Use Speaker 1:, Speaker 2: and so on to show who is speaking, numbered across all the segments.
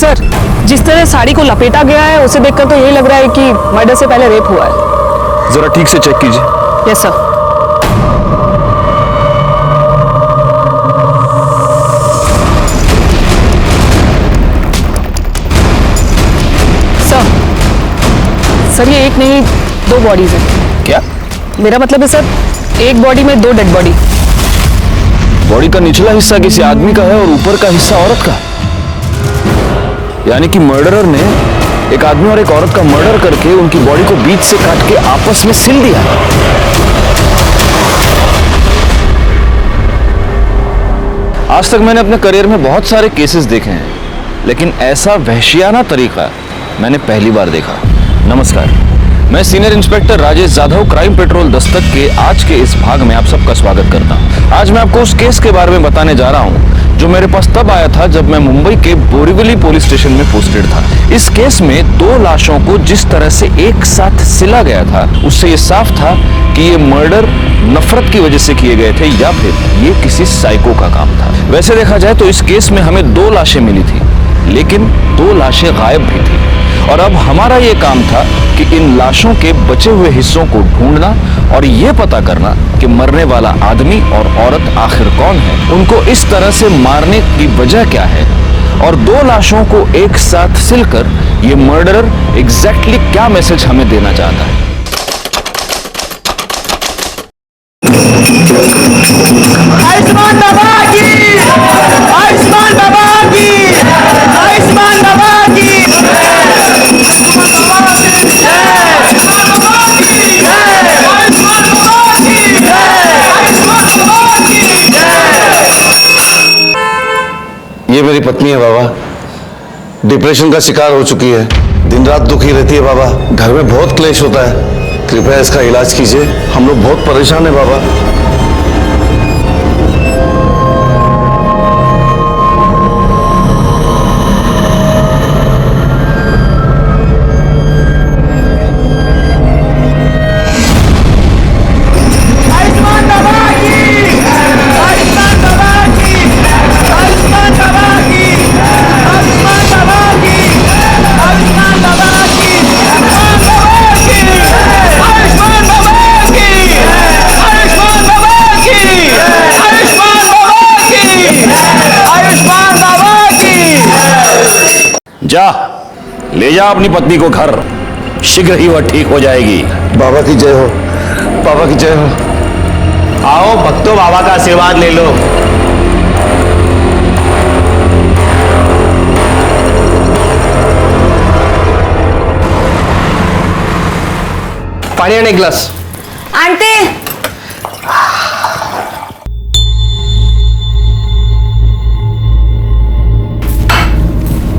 Speaker 1: Sir, जिस तरह साड़ी को लपेटा गया है उसे देखकर तो यही लग रहा है कि मर्डर से पहले रेप हुआ है।
Speaker 2: जरा ठीक से चेक कीजिए।
Speaker 1: Yes sir. सर ये एक नहीं 2 बॉडीज हैं।
Speaker 2: क्या?
Speaker 1: मेरा मतलब है सर, एक बॉडी में 2 डेड बॉडी।
Speaker 2: बॉडी का निचला हिस्सा किसी आदमी का है और ऊपर का हिस्सा औरत का। यानी कि मर्डरर ने एक आदमी और एक औरत का मर्डर करके उनकी बॉडी को बीच से काट के आपस में सिल दिया। आज तक मैंने अपने करियर में बहुत सारे केसेस देखे हैं, लेकिन ऐसा वहशियाना तरीका मैंने पहली बार देखा। नमस्कार, मैं senior inspector Rajesh Jadhav, crime petrol Dastak के आज के इस भाग में आप सबका स्वागत करता हूं। आज मैं आपको उस केस के बारे में बताने जा रहा हूं जो मेरे पास तब आया था जब मैं मुंबई के बोरीवली पुलिस स्टेशन में पोस्टेड था। इस केस में 2 लाशों को जिस तरह से एक साथ सिला गया था, उससे ये साफ था कि ये मर्डर नफरत की वजह से किए गए थे या फिर ये किसी साइको का काम था। वैसे देखा जाए तो इस केस में हमें 2 लाशें मिली थी, लेकिन 2 लाशें गायब भी थी और अब हमारा ये काम था कि इन लाशों के बचे हुए हिस्सों को ढूंढना और ये पता करना कि मरने वाला आदमी और औरत आखिर कौन है, उनको इस तरह से मारने की वजह क्या है और 2 लाशों को एक साथ सिलकर ये मर्डरर एग्जैक्टली क्या मैसेज हमें देना चाहता है।
Speaker 3: आयुष्मान बाबा की, आयुष्मान बाबा की, आयुष्मान बाबा की,
Speaker 4: ये मेरी पत्नी है बाबा, डिप्रेशन का शिकार हो चुकी है, दिन रात दुखी रहती है बाबा, घर में बहुत क्लेश होता है, कृपया इसका इलाज कीजिए, हम लोग बहुत परेशान हैं बाबा।
Speaker 2: जा, ले जा अपनी पत्नी को घर, शीघ्र ही वह ठीक हो जाएगी।
Speaker 4: बाबा की जय हो, बाबा की जय हो।
Speaker 3: आओ भक्तों, बाबा का आशीर्वाद ले लो। पानी आने ग्लास।
Speaker 5: आंटी,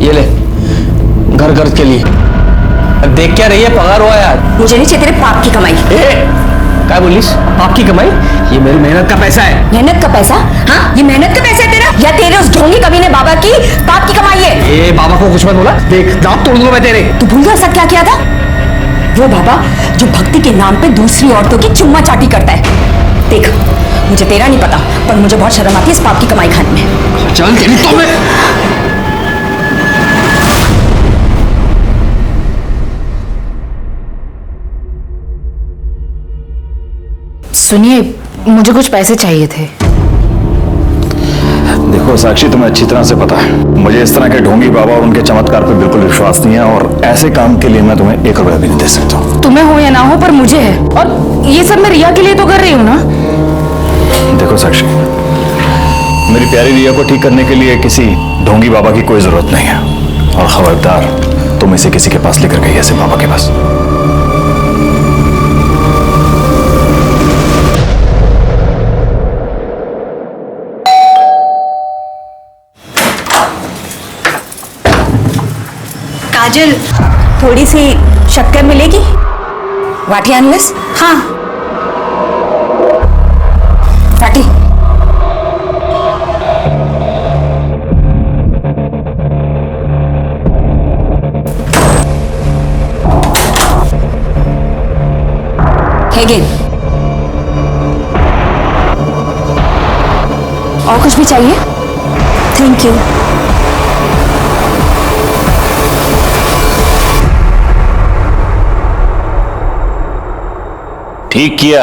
Speaker 3: ये ले, घर घर के लिए। देख क्या रही है, पगार हुआ यार।
Speaker 5: मुझे नहीं चाहिए तेरे पाप की कमाई।
Speaker 3: क्या बोलिस? पाप की कमाई? ये मेरी मेहनत का पैसा है।
Speaker 5: मेहनत का पैसा? हाँ, ये मेहनत का पैसा है तेरा या तेरे उस ढोंगी कमीने बाबा की पाप की कमाई है?
Speaker 3: ए बाबा को कुछ मत बोला, देख दांत तोड़ दूंगा मैं तेरे।
Speaker 5: तू भूल गया सब क्या किया था? वो बाबा जो भक्ति के नाम पे दूसरी औरतों की चुम्मा चाटी करता है। देख, मुझे तेरा नहीं पता, पर मुझे बहुत शर्म आती है इस पाप की कमाई खाने में।
Speaker 3: चल तेरी तो मैं।
Speaker 1: सुनिए, मुझे कुछ पैसे चाहिए थे।
Speaker 2: देखो साक्षी, तुम्हें अच्छी तरह से पता है मुझे इस तरह के ढोंगी बाबा और उनके चमत्कार पर बिल्कुल विश्वास नहीं है और ऐसे काम के लिए मैं तुम्हें 1 रुपया भी नहीं दे सकता हूँ।
Speaker 1: तुम्हें हो या ना हो, पर मुझे है, और ये सब मैं रिया के लिए तो कर रही हूँ ना।
Speaker 2: देखो साक्षी, मेरी प्यारी रिया को ठीक करने के लिए किसी ढोंगी बाबा की कोई जरूरत नहीं है और खबरदार तुम इसे किसी के पास लेकर गई ऐसे बाबा के पास।
Speaker 5: काजल, थोड़ी सी शक्कर मिलेगी? वाटी अनलेस? हाँ, वाटी। और कुछ भी चाहिए? Thank you.
Speaker 2: ठीक किया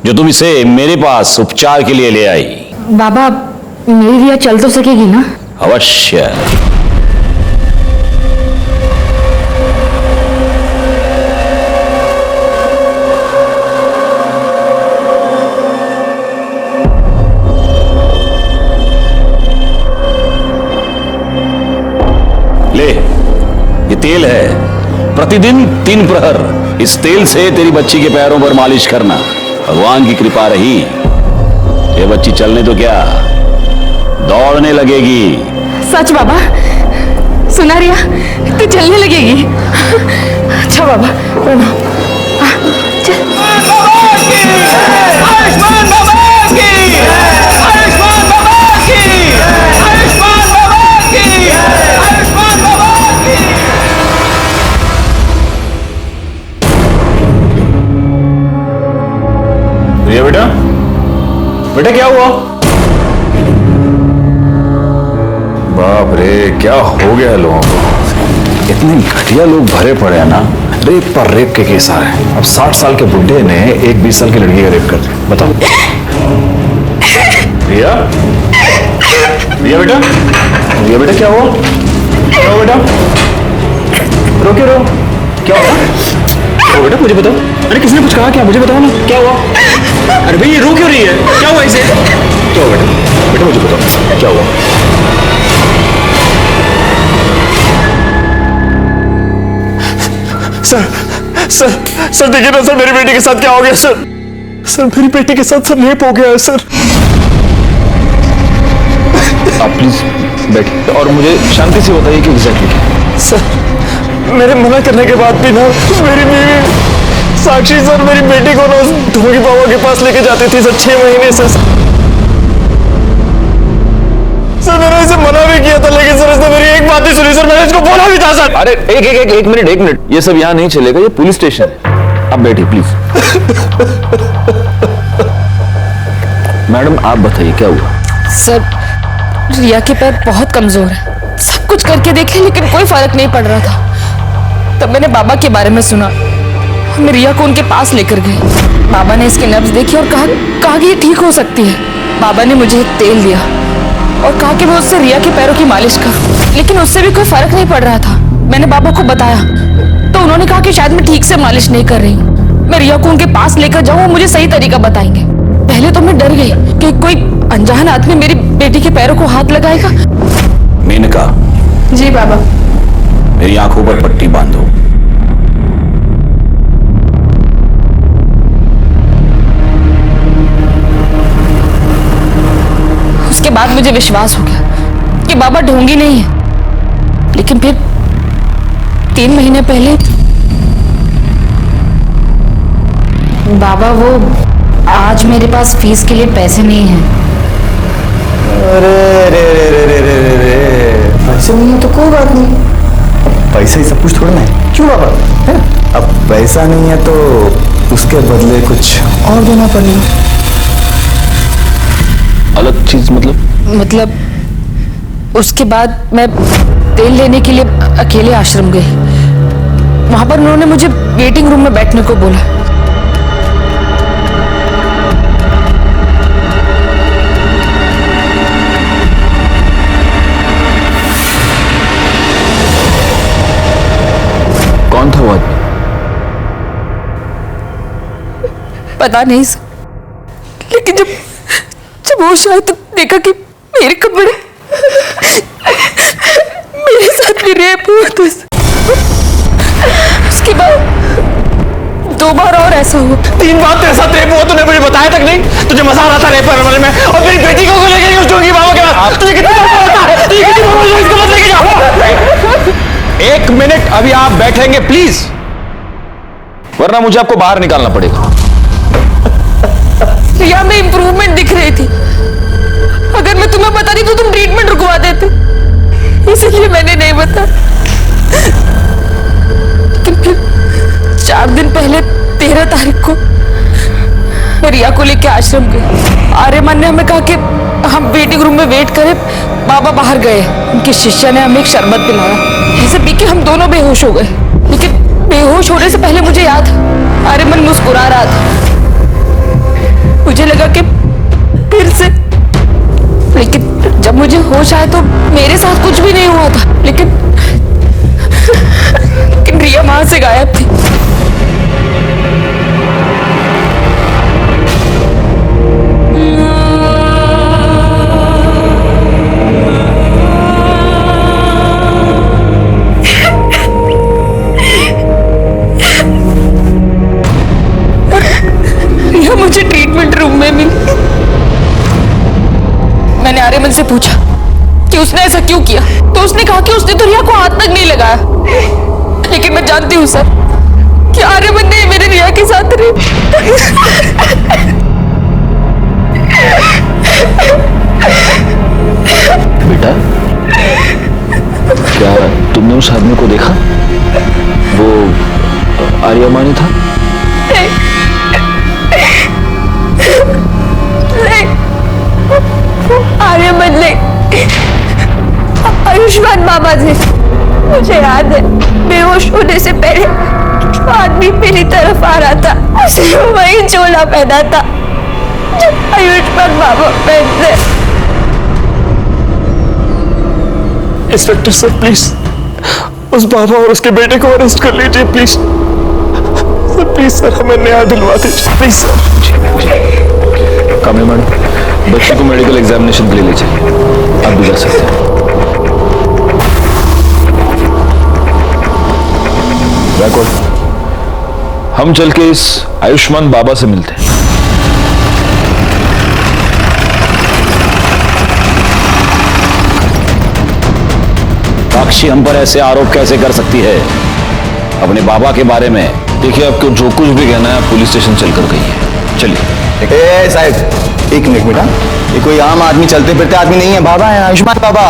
Speaker 2: जो तुम इसे मेरे पास उपचार के लिए ले आई।
Speaker 5: बाबा मेरी रिया चल तो सकेगी ना?
Speaker 2: अवश्य। ले, ये तेल है। प्रतिदिन 3 प्रहर इस तेल से तेरी बच्ची के पैरों पर मालिश करना। भगवान की कृपा रही, ये बच्ची चलने तो क्या, दौड़ने लगेगी।
Speaker 5: सच बाबा? सुना रिया तू चलने लगेगी? अच्छा बाबा प्रणाम।
Speaker 2: प्रिया बेटा, बेटा क्या हुआ? बाप रे, क्या हो गया लोगों को। इतने घटिया लोग भरे पड़े हैं ना। रेप पर रेप के केस आ रहे हैं। अब 60 साल के बुड्ढे ने एक 20 साल की लड़की का रेप कर दिया। बताओ। प्रिया, प्रिया बेटा, प्रिया बेटा क्या हुआ? क्या हुआ बेटा? रो क्यों रो? क्या हुआ? ओ बेटा मुझे बताओ। अरे किसने कुछ कहा क्या? मुझे बताओ ना क्या हुआ? अरे भाई ये रो क्यों रही है? क्या हुआ इसे? क्या हुआ बेटा? बेटा मुझे बताओ क्या हुआ? सर देखिए ना सर, मेरी बेटी के साथ क्या हो गया सर? सर मेरी बेटी के साथ सर रेप हो गया है सर। आप प्लीज बैठिए और मुझे शांति से बताइए कि एग्जैक्टली क्या। सर मेरे मना करने के बाद भी ना मेरी बीवी साक्षी सर मेरी बेटी को ना उस ढोंगी बाबा के पास लेके जाती थी सर 6 महीने से। सर मैंने इसे मना भी किया था लेकिन सर इसने मेरी एक बात नहीं सुनी सर। मैंने इसको बोला भी था सर। अरे एक मिनट, ये सब यहाँ नहीं चलेगा, ये पुलिस स्टेशन है। आप बैठिए प्लीज। मैडम आप बताइए क्या हुआ?
Speaker 1: सर रिया के पैर बहुत कमजोर है, सब कुछ करके देखे लेकिन कोई फर्क नहीं पड़ रहा था। तब मैंने बाबा के बारे में सुना, हम रिया को उनके पास लेकर गए। बाबा ने इसकी नब्ज देखी और कहा कि ये ठीक हो सकती है। बाबा ने मुझे तेल दिया और कहा कि मैं उससे रिया के पैरों की मालिश करूं, लेकिन उससे भी कोई फर्क नहीं पड़ रहा था। मैंने बाबा को बताया तो उन्होंने कहा कि शायद मैं ठीक से मालिश नहीं कर रही हूँ, मैं रिया को उनके पास लेकर जाऊं, वो मुझे सही तरीका बताएंगे। पहले तो मैं डर गई कि कोई अनजान आदमी मेरी बेटी के पैरों को हाथ लगाएगा।
Speaker 2: मेनका।
Speaker 1: जी बाबा।
Speaker 2: मेरी आंखों पर पट्टी बांधो।
Speaker 1: उसके बाद मुझे विश्वास हो गया कि बाबा ढोंगी नहीं है। लेकिन फिर 3 महीने पहले बाबा वो आज मेरे पास फीस के लिए पैसे नहीं हैं।
Speaker 4: अरे रे रे रे रे रे रे रे, पैसे नहीं है तो कोई बात नहीं, पैसा ही सब कुछ थोड़ा ना है। क्यों बाबा है? अब पैसा नहीं है तो उसके बदले कुछ और देना पड़ेगा।
Speaker 2: अलग चीज
Speaker 1: मतलब उसके बाद मैं तेल लेने के लिए अकेले आश्रम गई। वहां पर उन्होंने मुझे वेटिंग रूम में बैठने को बोला।
Speaker 2: कौन था वो आदमी?
Speaker 1: पता नहीं सर, लेकिन जब वो शायद तो देखा कि मेरे कपड़े मेरे साथ भी रेप हुआ था। उसके बाद 2 बार और ऐसा हुआ।
Speaker 3: 3 बार तेरे साथ रेप हुआ, तूने मुझे बताया तक नहीं? तुझे मजा आ रहा था रेप करने वाले में, और मेरी बेटी को लेके गई उस ढोंगी बाबा के पास। तुझे कितनी बार बोला था? तुझे कितनी बार बोला इसको मत लेके जाओ?
Speaker 2: 1 मिनट अभी आप बैठेंगे प्लीज, वरना मुझे आपको बाहर निकालना पड़ेगा।
Speaker 1: रिया में इंप्रूवमेंट दिख रही थी। अगर मैं तुम्हें बताती तो तुम ट्रीटमेंट रुकवा देते, इसलिए मैंने नहीं बताया। लेकिन फिर 4 दिन पहले 13 तारीख को मैं रिया को लेकर आश्रम गई। आर्यमान ने हमें कहा कि हम वेटिंग रूम में वेट करें, बाबा बाहर गए। उनकी शिष्या ने हमें एक शरबत पिलाया, इसे पी के हम दोनों बेहोश हो गए। लेकिन बेहोश होने से पहले मुझे याद आर्यमन मुस्कुरा रहा था। मुझे लगा कि फिर से, लेकिन जब मुझे होश आया तो मेरे साथ कुछ भी नहीं हुआ था। लेकिन रिया वहां से गायब थी। रिया मुझे ट्रीटमेंट रूम में मिली। मैंने आर्यमन से पूछा कि उसने ऐसा क्यों किया, तो उसने कहा कि उसने तो रिया को हाथ तक नहीं लगाया। लेकिन मैं जानती हूँ सर कि आर्यमन ने मेरे रिया के साथ
Speaker 2: बेटा, क्या तुमने उस आदमी को देखा? वो आर्यमान था?
Speaker 1: आर्यमन नहीं, आयुष्मान बाबा थे। मुझे याद है बेहोश होने से पहले जो आदमी मेरी तरफ आ रहा था उसे वही चोला पहना था जो आयुष्मान बाबा पहनते।
Speaker 3: इंस्पेक्टर सर प्लीज उस बाबा और उसके बेटे को अरेस्ट कर लीजिए प्लीज सर। प्लीज सर, हमें न्याय दिलवा दीजिए प्लीज सर।
Speaker 2: कामनी मैडम, बच्चे को मेडिकल एग्जामिनेशन के लिए ले जाइए। आप भी जा सकते हैं। हम चल के इस आयुष्मान बाबा से मिलते हैं।
Speaker 6: साक्षी हम पर ऐसे आरोप कैसे कर सकती है अपने बाबा के बारे में?
Speaker 2: देखिए, आपको जो कुछ भी कहना है पुलिस स्टेशन चलकर कही है। चलिए।
Speaker 4: साहब एक मिनट बेटा, ये कोई आम आदमी, चलते फिरते आदमी नहीं है, बाबा है, आयुष्मान बाबा।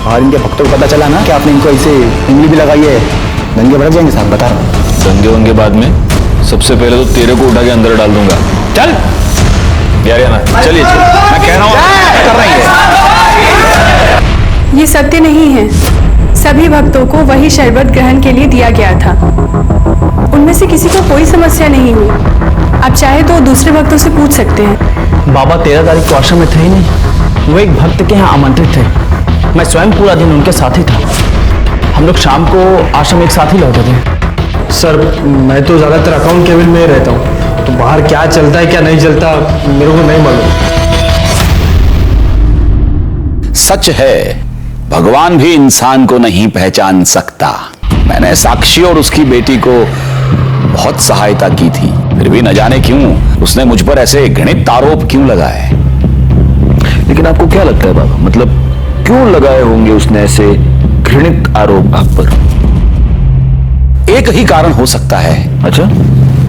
Speaker 4: और इनके भक्तों को पता चला ना कि आपने इनको ऐसे उंगली भी लगाई है, दंगे भड़क जाएंगे साहब, बता रहा हूँ।
Speaker 2: दंगे होंगे बाद में, सबसे पहले तो तेरे को उठा के अंदर डाल दूंगा।
Speaker 3: चल
Speaker 2: यार ना, चलिए मैं कह रहा हूँ कर रही है।
Speaker 7: ये सत्य नहीं है। सभी भक्तों को वही शरबत ग्रहण के लिए दिया गया था। उनमें से किसी को कोई समस्या नहीं हुई। आप चाहे तो दूसरे भक्तों से पूछ सकते हैं।
Speaker 8: बाबा 13 तारीख को आश्रम में थे ही नहीं। वो एक भक्त के यहाँ आमंत्रित थे। मैं स्वयं पूरा दिन उनके साथ ही था। हम लोग शाम को आश्रम एक साथ ही लौटे थे।
Speaker 3: सर, मैं तो ज्यादातर अकाउंट केबिन में ही रहता हूँ, तो बाहर क्या चलता है क्या नहीं चलता मेरे को नहीं मालूम।
Speaker 6: सच है, भगवान भी इंसान को नहीं पहचान सकता। मैंने साक्षी और उसकी बेटी को बहुत सहायता की थी, फिर भी न जाने क्यों उसने मुझ पर ऐसे घृणित आरोप क्यों लगाए।
Speaker 2: लेकिन आपको क्या लगता है बाबा, मतलब क्यों लगाए होंगे उसने ऐसे घृणित आरोप आप पर?
Speaker 6: एक ही कारण हो सकता है।
Speaker 2: अच्छा,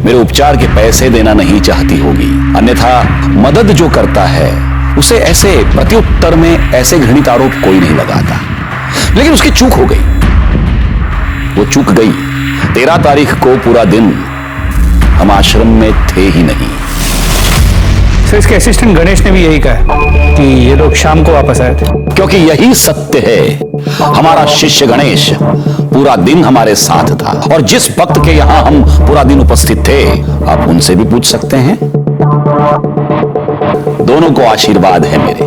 Speaker 6: मेरे उपचार के पैसे देना नहीं चाहती होगी, अन्यथा मदद जो करता है उसे ऐसे प्रत्युत्तर में ऐसे घृणित आरोप कोई नहीं लगाता। लेकिन उसकी चूक हो गई, वो चूक गई। 13 तारीख को पूरा दिन हम आश्रम में थे ही नहीं।
Speaker 8: सर, इसके असिस्टेंट गणेश ने भी यही कहा कि ये लोग शाम को वापस आए थे।
Speaker 6: क्योंकि यही सत्य है। हमारा शिष्य गणेश पूरा दिन हमारे साथ था, और जिस भक्त के यहां हम पूरा दिन उपस्थित थे, आप उनसे भी पूछ सकते हैं। दोनों को आशीर्वाद है मेरे।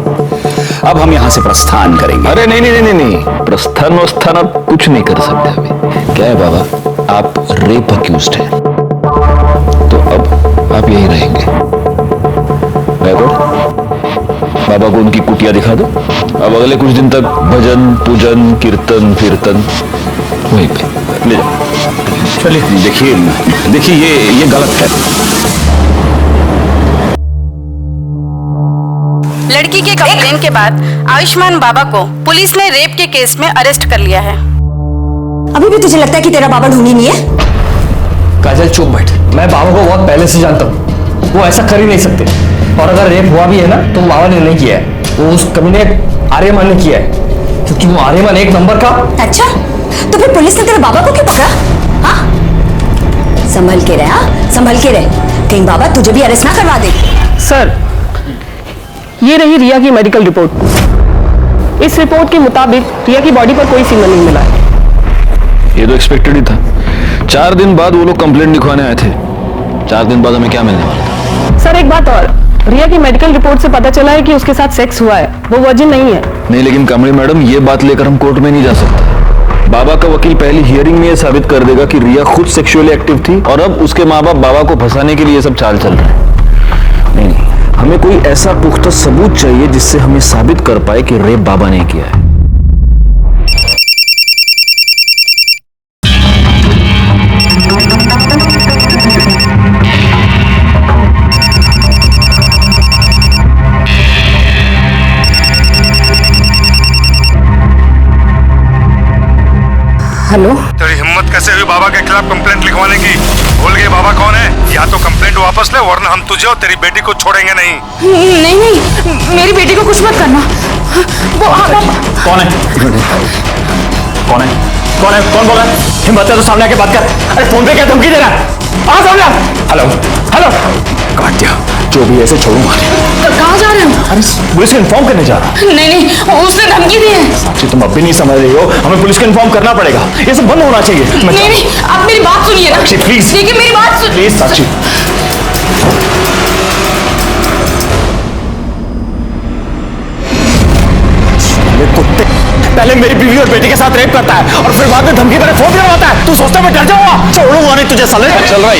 Speaker 6: अब हम यहां से प्रस्थान करेंगे।
Speaker 2: अरे नहीं नहीं नहीं नहीं, प्रस्थान वस्थान आप कुछ नहीं कर सकते अभी। क्या है बाबा, आप रेप अक्यूज्ड हैं, तो अब आप यहीं रहेंगे। बाबा को उनकी कुटिया दिखा दो। अब अगले कुछ दिन तक भजन पूजन कीर्तन कीर्तन वहीं पे ले जाओ।
Speaker 6: चलिए। देखिए ये गलत है।
Speaker 9: लड़की के कंप्लेन के बाद आयुष्मान बाबा को पुलिस ने रेप के केस में अरेस्ट कर लिया है।
Speaker 5: अभी भी तुझे लगता है कि तेरा बाबा ढूंढी नहीं है?
Speaker 8: काजल चुप बैठ। मैं बाबा को बहुत पहले से जानता हूँ, वो ऐसा कर ही नहीं सकते। और अगर रेप हुआ भी है ना तो बाबा ने नहीं किया है, वो उस कमीने आर्यमान ने किया है, क्योंकि वो आर्यमान एक नंबर का।
Speaker 5: अच्छा, तो फिर पुलिस ने तेरे बाबा को क्यों पकड़ा? हाँ, संभल के रह, संभल के रह, कहीं बाबा तुझे भी अरेस्ट ना करवा दे।
Speaker 7: सर, ये रही रिया की मेडिकल रिपोर्ट। इस रिपोर्ट के मुताबिक रिया की बॉडी पर कोई सीमन नहीं मिला है।
Speaker 2: ये तो एक्सपेक्टेड ही था। 4 दिन बाद वो लोग कंप्लेंट लिखवाने आए थे। 4 दिन बाद हमें क्या मिलने वाला था?
Speaker 7: सर एक बात और, रिया की मेडिकल रिपोर्ट से पता चला है कि उसके साथ सेक्स हुआ है, वो वर्जिन नहीं है।
Speaker 2: नहीं, लेकिन कमली मैडम, ये बात लेकर हम कोर्ट में नहीं जा सकते। बाबा का वकील पहली हियरिंग में ये साबित कर देगा कि रिया खुद सेक्सुअली एक्टिव थी और अब उसके माँ बाप बाबा को फंसाने के लिए ये सब चाल चल रहा है। नहीं, हमें कोई ऐसा पुख्ता सबूत चाहिए जिससे हमें साबित कर पाए कि रेप बाबा ने किया है।
Speaker 1: हेलो,
Speaker 10: तेरी हिम्मत कैसे हुई बाबा के खिलाफ कंप्लेंट लिखवाने की? भूल गए बाबा कौन है? या तो कंप्लेंट वापस ले, वरना हम तुझे और तेरी बेटी को छोड़ेंगे नहीं।
Speaker 1: नहीं नहीं, मेरी बेटी को कुछ मत करना। वो
Speaker 3: कौन है? कौन है? कौन है? कौन बोल रहा है? हिम्मत है तो सामने आके बात कर। अरे फोन पे क्या धमकी दे रहा है? आ सामने। हेलो हेलो, काट दिया। जो भी ऐसे छोड़ूंगा।
Speaker 1: कहाँ जा रहे हो?
Speaker 3: अरे पुलिस को इन्फॉर्म करने जा रहा।
Speaker 1: नहीं नहीं, उसने धमकी दी है।
Speaker 3: साक्षी, तुम अब भी नहीं समझ रही हो, हमें पुलिस को इन्फॉर्म करना पड़ेगा। ये सब बंद होना चाहिए।
Speaker 1: नहीं नहीं, आप मेरी बात सुनिए ना।
Speaker 3: साक्षी प्लीज,
Speaker 1: देखिए मेरी बात सुन।
Speaker 3: प्लीज साक्षी। कुत्ते, पहले मेरी बीवी और बेटी के साथ रेप करता है और फिर बाद में धमकी देकर फोन करवाता है। तू सोचता मैं डर जाऊंगा? छोड़ूंगा नहीं तुझे साले।
Speaker 2: क्या चल रहा है?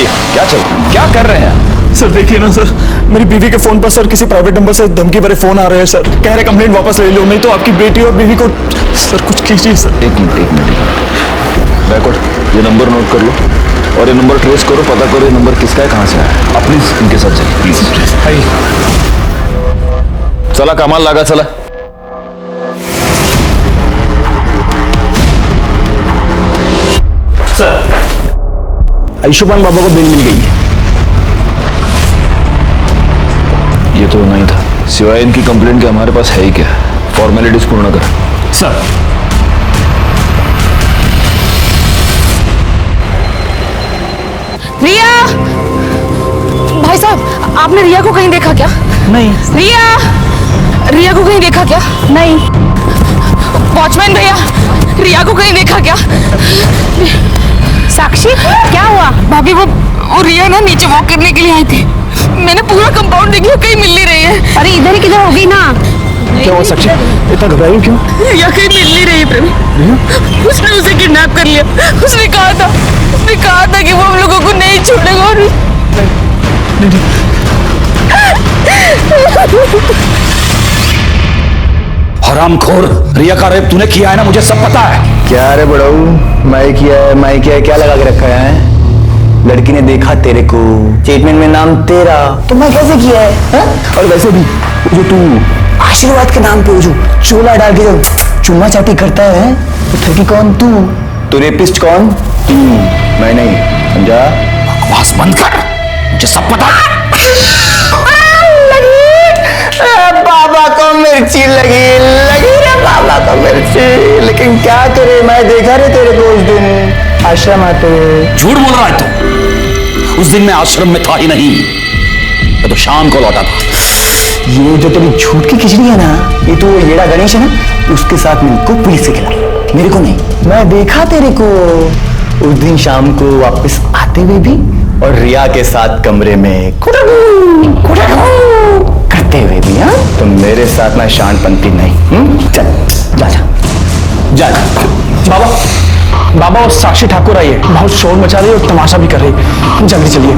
Speaker 2: क्या कर रहे हैं?
Speaker 3: सर देखिए ना सर, मेरी बीवी के फोन पर सर किसी प्राइवेट नंबर से धमकी भरे फोन आ रहे हैं सर। कह रहे कंप्लेंट वापस ले लो, नहीं तो आपकी बेटी और बीवी को। सर कुछ कीजिए सर।
Speaker 2: एक मिनट। बैकवर्ड, ये नंबर नोट कर लो और ये नंबर ट्रेस करो, पता करो ये नंबर किसका है, कहाँ से आया। आप प्लीज इनके साथ चलिए, प्लीज। चला कमाल लगा, चला।
Speaker 3: सर, आयुष्मान बाबा को बेल मिल गई है।
Speaker 2: ये तो नहीं था, सिवाय इनकी कंप्लेंट के हमारे पास है ही क्या? फॉर्मेलिटीज पूर्ण कर।
Speaker 3: सर
Speaker 1: रिया, भाई साहब, आपने रिया को कहीं देखा क्या?
Speaker 3: नहीं।
Speaker 1: रिया को कहीं देखा क्या?
Speaker 7: नहीं।
Speaker 1: वॉचमैन भैया, रिया को कहीं देखा क्या?
Speaker 7: साक्षी, क्या हुआ?
Speaker 1: भाभी, वो रिया ना नीचे वॉक करने के लिए आई थी। मैंने पूरा कंपाउंड देख लिया, कहीं मिल नहीं रही है।
Speaker 7: अरे इधर ही किधर होगी ना।
Speaker 3: क्या हुआ साक्षी, इतना घबराई क्यों?
Speaker 1: रिया कहीं मिल नहीं रही है प्रवीण। उसने उसे किडनैप कर लिया। उसने कहा था कि वो हम लोगों को नहीं छोड़ेगा। और
Speaker 6: हरामखोर, रिया का रेप तूने किया है ना, मुझे सब पता है।
Speaker 4: क्या रे बड़ाऊ, मैं किया है, क्या लगा के रखा है? लड़की ने देखा तेरे को, स्टेटमेंट में नाम तेरा, तो मैं कैसे किया है, हा? और वैसे भी जो तू आशीर्वाद के नाम पे जो चोला डाल के जो चुम्मा चाटी करता है, तो ठगी कौन? तू रेपिस्ट कौन? तू, मैं नहीं, समझा?
Speaker 6: बकवास बंद कर, मुझे सब पता है।
Speaker 4: बाबा को मिर्ची लगी रे बाबा को मिर्ची। लेकिन क्या करे, मैं देखा रे तेरे को उस दिन आश्रम आते हुए।
Speaker 6: झूठ बोल रहा है तू। उस दिन मैं आश्रम में था ही नहीं, मैं तो शाम को लौटा था।
Speaker 4: ये जो तेरी झूठ की खिचड़ी है ना, ये तो येड़ा गणेश है ना, उसके साथ मिलकर पुलिस से खिला, मेरे को नहीं। मैं देखा तेरे को उस दिन शाम को वापस आते हुए भी, और रिया के साथ कमरे में करते हुए भी। हाँ, तो मेरे साथ ना शांतपंथी नहीं। चल जा।
Speaker 3: बाबा, वो साक्षी ठाकुर आई है, बहुत शोर मचा रही है और तमाशा भी कर रही है। जल्दी चलिए।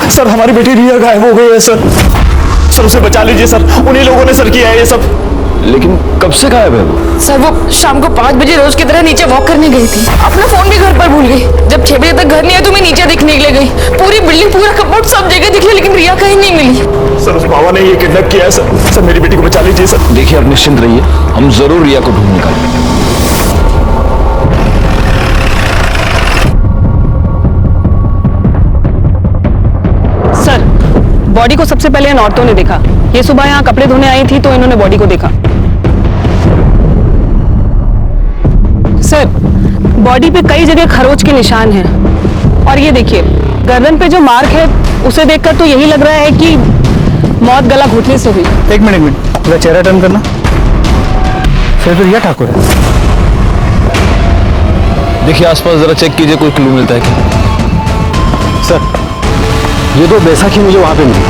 Speaker 3: सर हमारी बेटी रिया गायब हो गई है सर, उसे बचा लीजिए सर। उन्हीं लोगों ने सर किया है ये सब।
Speaker 2: लेकिन कब से गायब है वो?
Speaker 1: सर, वो शाम को 5 बजे रोज की तरह नीचे वॉक करने गई थी। अपना फोन भी घर पर भूल गई। जब 6 बजे तक घर नहीं आया तो मैं नीचे देखने के लिए गई। पूरी बिल्डिंग, पूरा कंपाउंड, सब जगह दिख लिया, लेकिन रिया कहीं नहीं मिली।
Speaker 3: सर, उस बाबा ने ये किडनैप किया है सर। मेरी बेटी को बचा लीजिए सर।
Speaker 2: देखिए, आप निश्चिंत रहिए, हम जरूर रिया को ढूंढ निकालेंगे।
Speaker 7: सर, बॉडी को सबसे पहले इन औरतों ने देखा। ये सुबह यहाँ कपड़े धोने आई थी तो इन्होंने बॉडी को देखा। सर, बॉडी पे कई जगह खरोच के निशान हैं। और ये देखिए, गर्दन पे जो मार्क है उसे देखकर तो यही लग रहा है कि मौत गला घोटने से हुई।
Speaker 3: एक मिनट, पूरा चेहरा टर्न करना। फिर तो रिया ठाकुर है।
Speaker 2: देखिए आसपास जरा चेक कीजिए, कोई क्लू मिलता है क्या?
Speaker 4: सर, ये तो बैसाखी मुझे वहां पे मिली।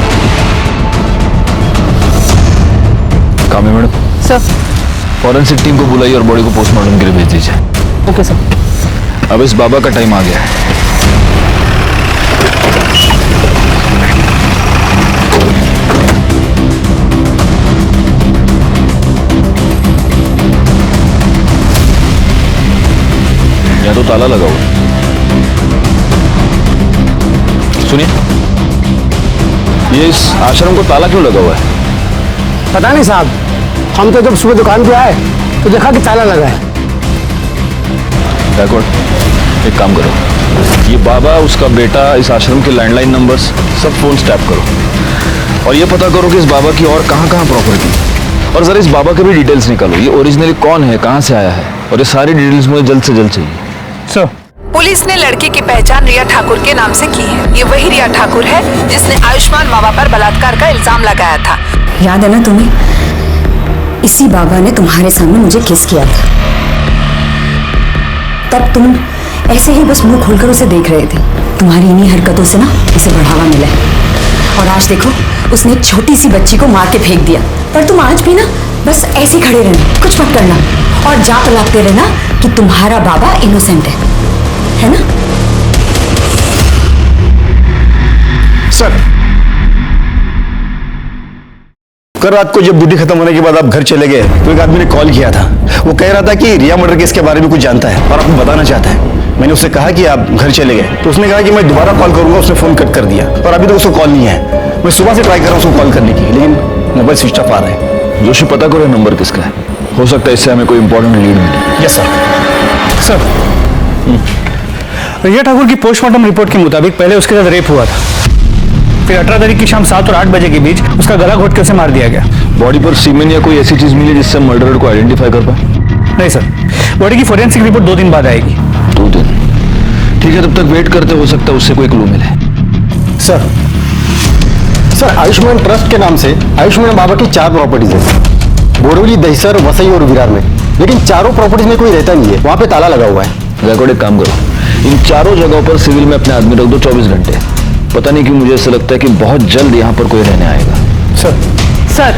Speaker 2: कामे मैडम,
Speaker 7: सर।
Speaker 2: फॉरेंसिक टीम को बुलाइए और बॉडी को पोस्टमार्टम के लिए भेज दीजिए।
Speaker 7: Okay sir.
Speaker 2: अब इस बाबा का टाइम आ गया है। यहाँ तो ताला लगा हुआ है। सुनिए, ये इस आश्रम को ताला क्यों लगा हुआ है?
Speaker 4: पता नहीं साहब, हम तो जब सुबह दुकान पे आए तो देखा कि ताला लगा है।
Speaker 2: बैकवर्ड, एक काम करो, ये बाबा, उसका बेटा, इस आश्रम के लैंडलाइन नंबर्स सब फोन टैप करो और ये पता करो कि इस बाबा की और कहाँ प्रॉपर्टी, और जरा इस बाबा के भी डिटेल्स निकालो। ये ओरिजिनली कौन है, कहाँ से आया है, और ये सारी डिटेल्स मुझे जल्द से जल्द चाहिए।
Speaker 4: सर,
Speaker 9: पुलिस ने लड़के की पहचान रिया ठाकुर के नाम से की है। ये वही रिया ठाकुर है जिसने आयुष्मान बाबा पर बलात्कार का इल्जाम लगाया था।
Speaker 5: याद है ना तुम्हें, इसी बाबा ने तुम्हारे सामने मुझे किस किया था। तब तुम ऐसे ही बस मुंह खोलकर उसे देख रहे थे। तुम्हारी इन्हीं हरकतों से ना उसे बढ़ावा मिला है। और आज देखो, उसने एक छोटी सी बच्ची को मार के फेंक दिया। पर तुम आज भी ना बस ऐसे ही खड़े रहना, कुछ मत करना और जाप लागते रहना कि तुम्हारा बाबा इनोसेंट है ना?
Speaker 4: सर, कल रात को जब ड्यूटी खत्म होने के बाद आप घर चले गए तो एक आदमी ने कॉल किया था। वो कह रहा था कि रिया मर्डर केस के बारे में कुछ जानता है और आपको बताना चाहता है। मैंने उससे कहा कि आप घर चले गए तो उसने कहा कि मैं दोबारा कॉल करूंगा। उसने फोन कट कर दिया और अभी तक उसको कॉल नहीं है। मैं सुबह से ट्राई कर रहा हूँ उसको कॉल करने की, लेकिन मोबाइल स्विच ऑफ आ रहा है।
Speaker 2: जोशी, पता करो नंबर किसका है, हो सकता है इससे हमें कोई इंपॉर्टेंट लीड मिले।
Speaker 4: Yes sir. सर, रिया ठाकुर की पोस्टमार्टम रिपोर्ट के मुताबिक पहले उसके साथ रेप हुआ था, फिर 18 तारीख की शाम 7 और 8 बजे के बीच उसका गला घोट कर उसे मार दिया गया।
Speaker 2: बॉडी पर सीमेन या कोई ऐसी चीज मिली जिससे मर्डरर को आइडेंटिफाई कर पाए?
Speaker 4: नहीं सर, बॉडी की फोरेंसिक रिपोर्ट 2 दिन बाद आएगी।
Speaker 2: 2 दिन? ठीक है, तब तक वेट करते, हो सकता है उससे कोई क्लू मिले।
Speaker 4: सर, आयुष्मान ट्रस्ट के नाम से आयुष्मान बाबा की 4 प्रॉपर्टीज है, बोरवली, दहिसर, वसई और विरार में। लेकिन चारों प्रॉपर्टीज में कोई रहता नहीं है, वहां पे ताला लगा हुआ है।
Speaker 2: रिकॉर्ड, एक काम करो, इन चारों जगहों पर सिविल में अपने आदमी रख दो 24 घंटे। पता नहीं क्यों मुझे ऐसा लगता है कि बहुत जल्द यहाँ पर कोई रहने आएगा।
Speaker 7: सर,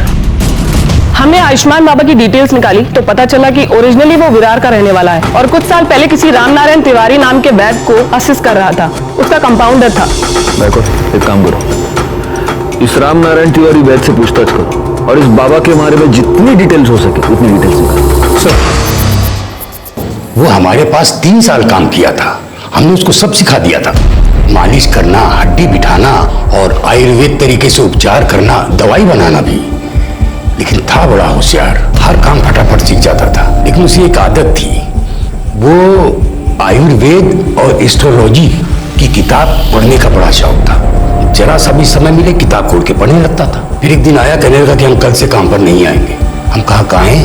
Speaker 7: हमने आयुष्मान बाबा की डिटेल्स निकाली तो पता चला कि ओरिजिनली वो विरार का रहने वाला है और कुछ साल पहले किसी रामनारायण तिवारी नाम के वैद को असिस्ट कर रहा था। उसका कंपाउंडर था।
Speaker 2: रिकॉर्ड, एक काम करो, इस रामनारायण तिवारी वैद से पूछताछ करो और इस बाबा के बारे में जितनी डिटेल्स हो सके उतनी डिटेल्स निकालो।
Speaker 6: सर, वो हमारे पास 3 साल काम किया था। हमने उसको सब सिखा दिया था, मालिश करना, हड्डी बिठाना और आयुर्वेद तरीके से उपचार करना, दवाई बनाना भी। लेकिन था बड़ा होशियार, हर काम फटाफट सीख जाता था। लेकिन उसे एक आदत थी, वो आयुर्वेद और एस्ट्रोलॉजी की किताब पढ़ने का बड़ा शौक था। जरा सा भी समय मिले किताब खोल के पढ़ने लगता था। फिर एक दिन आया, कहने लगा कि हम कल से काम पर नहीं आएंगे। हम कहा काहे?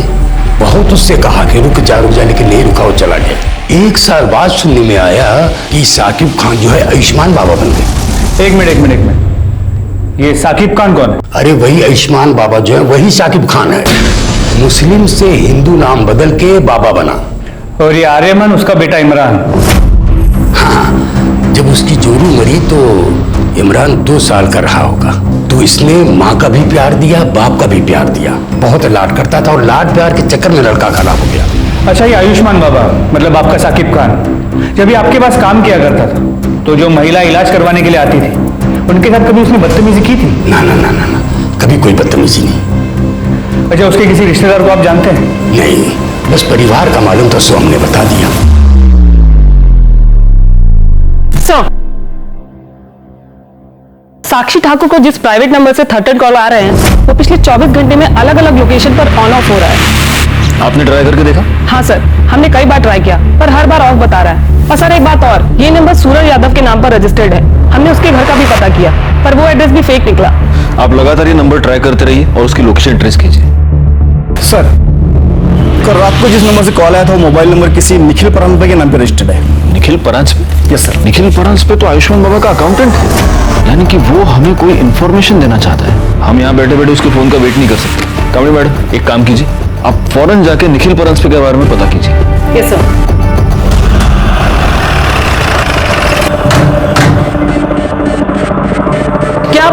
Speaker 6: बहुत उससे कहा कि रुक जा, लेकिन नहीं रुका, वो चला गया। 1 साल बाद सुनने में आया कि साकिब खान जो है आयुष्मान बाबा बन गए।
Speaker 4: एक मिनट, ये साकिब खान कौन है?
Speaker 6: अरे वही आयुष्मान बाबा जो है, वही साकिब खान है। मुस्लिम से हिंदू नाम बदल के बाबा बना।
Speaker 4: और ये आर्यमन उसका बेटा इमरान।
Speaker 6: हाँ, जब उसकी जोरू मरी तो इमरान 2 साल का रहा होगा। तो इसने माँ का भी प्यार दिया, बाप का भी प्यार दिया। बहुत लाड करता था और लाड प्यार के चक्कर में लड़का खराब हो गया।
Speaker 4: अच्छा, ये आयुष्मान बाबा मतलब आपका साकिब खान, जब ये आपके पास काम किया करता था तो जो महिला इलाज करवाने के लिए आती थी उनके साथ कभी उसने बदतमीजी की थी?
Speaker 6: ना, कभी कोई बदतमीजी नहीं।
Speaker 4: अच्छा, उसके किसी रिश्तेदार को आप जानते हैं?
Speaker 6: नहीं, बस परिवार का मालूम था, सो हमने बता दिया।
Speaker 7: साक्षी ठाकुर को जिस प्राइवेट नंबर से थर्टेड कॉल आ रहे हैं वो पिछले 24 घंटे में अलग अलग लोकेशन पर ऑन ऑफ हो रहा है।
Speaker 2: आपने ट्राई करके देखा?
Speaker 7: हाँ सर, हमने कई बार ट्राई किया पर हर बार ऑफ बता रहा है। और सर, एक बात और, ये नंबर सूरज यादव के नाम पर रजिस्टर्ड है। हमने उसके घर का भी पता किया पर वो एड्रेस भी फेक निकला।
Speaker 2: आप लगातार ये नंबर ट्राई करते रहिए और उसकी लोकेशन ट्रेस कीजिए।
Speaker 4: सर, कल रात को जिस नंबर से कॉल आया था वो मोबाइल नंबर किसी निखिल परांजपे के नाम पर रजिस्टर्ड है।
Speaker 2: निखिल परांजपे?
Speaker 4: Yes sir.
Speaker 2: निखिल परांजपे तो आयुष्मान बाबा का अकाउंटेंट है, यानी कि वो हमें कोई इन्फॉर्मेशन देना चाहता है। हम यहाँ बैठे बैठे उसके फोन का वेट नहीं कर सकते। कामड़ी मैडम, एक काम कीजिए, आप फौरन जाके निखिल परांजपे के बारे में पता कीजिए।
Speaker 7: Yes sir.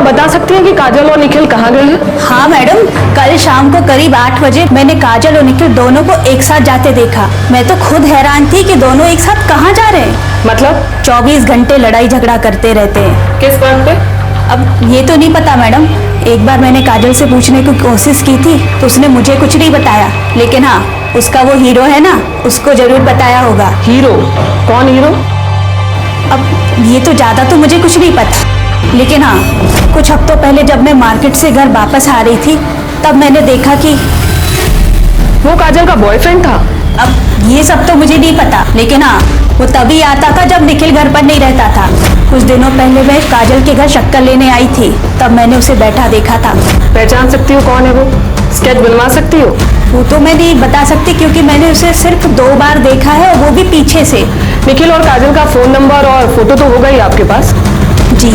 Speaker 7: बता सकती हैं कि काजल और निखिल कहाँ गए हैं?
Speaker 11: हाँ मैडम, कल शाम को करीब 8 बजे मैंने काजल और निखिल दोनों को एक साथ जाते देखा। मैं तो खुद हैरान थी कि दोनों एक साथ कहाँ जा रहे हैं।
Speaker 7: मतलब
Speaker 11: 24 घंटे लड़ाई झगड़ा करते रहते हैं।
Speaker 7: किस बात पे?
Speaker 11: अब ये तो नहीं पता मैडम। एक बार मैंने काजल से पूछने की कोशिश की थी तो उसने मुझे कुछ नहीं बताया, लेकिन हाँ, उसका वो हीरो है ना, उसको जरूर बताया होगा।
Speaker 7: हीरो? कौन हीरो?
Speaker 11: अब ये तो ज्यादा तो मुझे कुछ नहीं पता, लेकिन हाँ, कुछ हफ्तों पहले जब मैं मार्केट से घर वापस आ रही थी तब मैंने देखा कि
Speaker 7: वो काजल का बॉयफ्रेंड था।
Speaker 11: अब ये सब तो मुझे नहीं पता, लेकिन हाँ, वो तभी आता था जब निखिल घर पर नहीं रहता था। कुछ दिनों पहले मैं काजल के घर शक्कर लेने आई थी, तब मैंने उसे बैठा देखा था।
Speaker 7: पहचान सकती हो कौन है वो? स्केच बनवा सकती हो?
Speaker 11: वो तो मैं नहीं बता सकती क्योंकि मैंने उसे सिर्फ 2 बार देखा है, वो भी पीछे से।
Speaker 7: निखिल और काजल का फोन नंबर और फोटो तो होगा ही आपके पास?
Speaker 11: जी।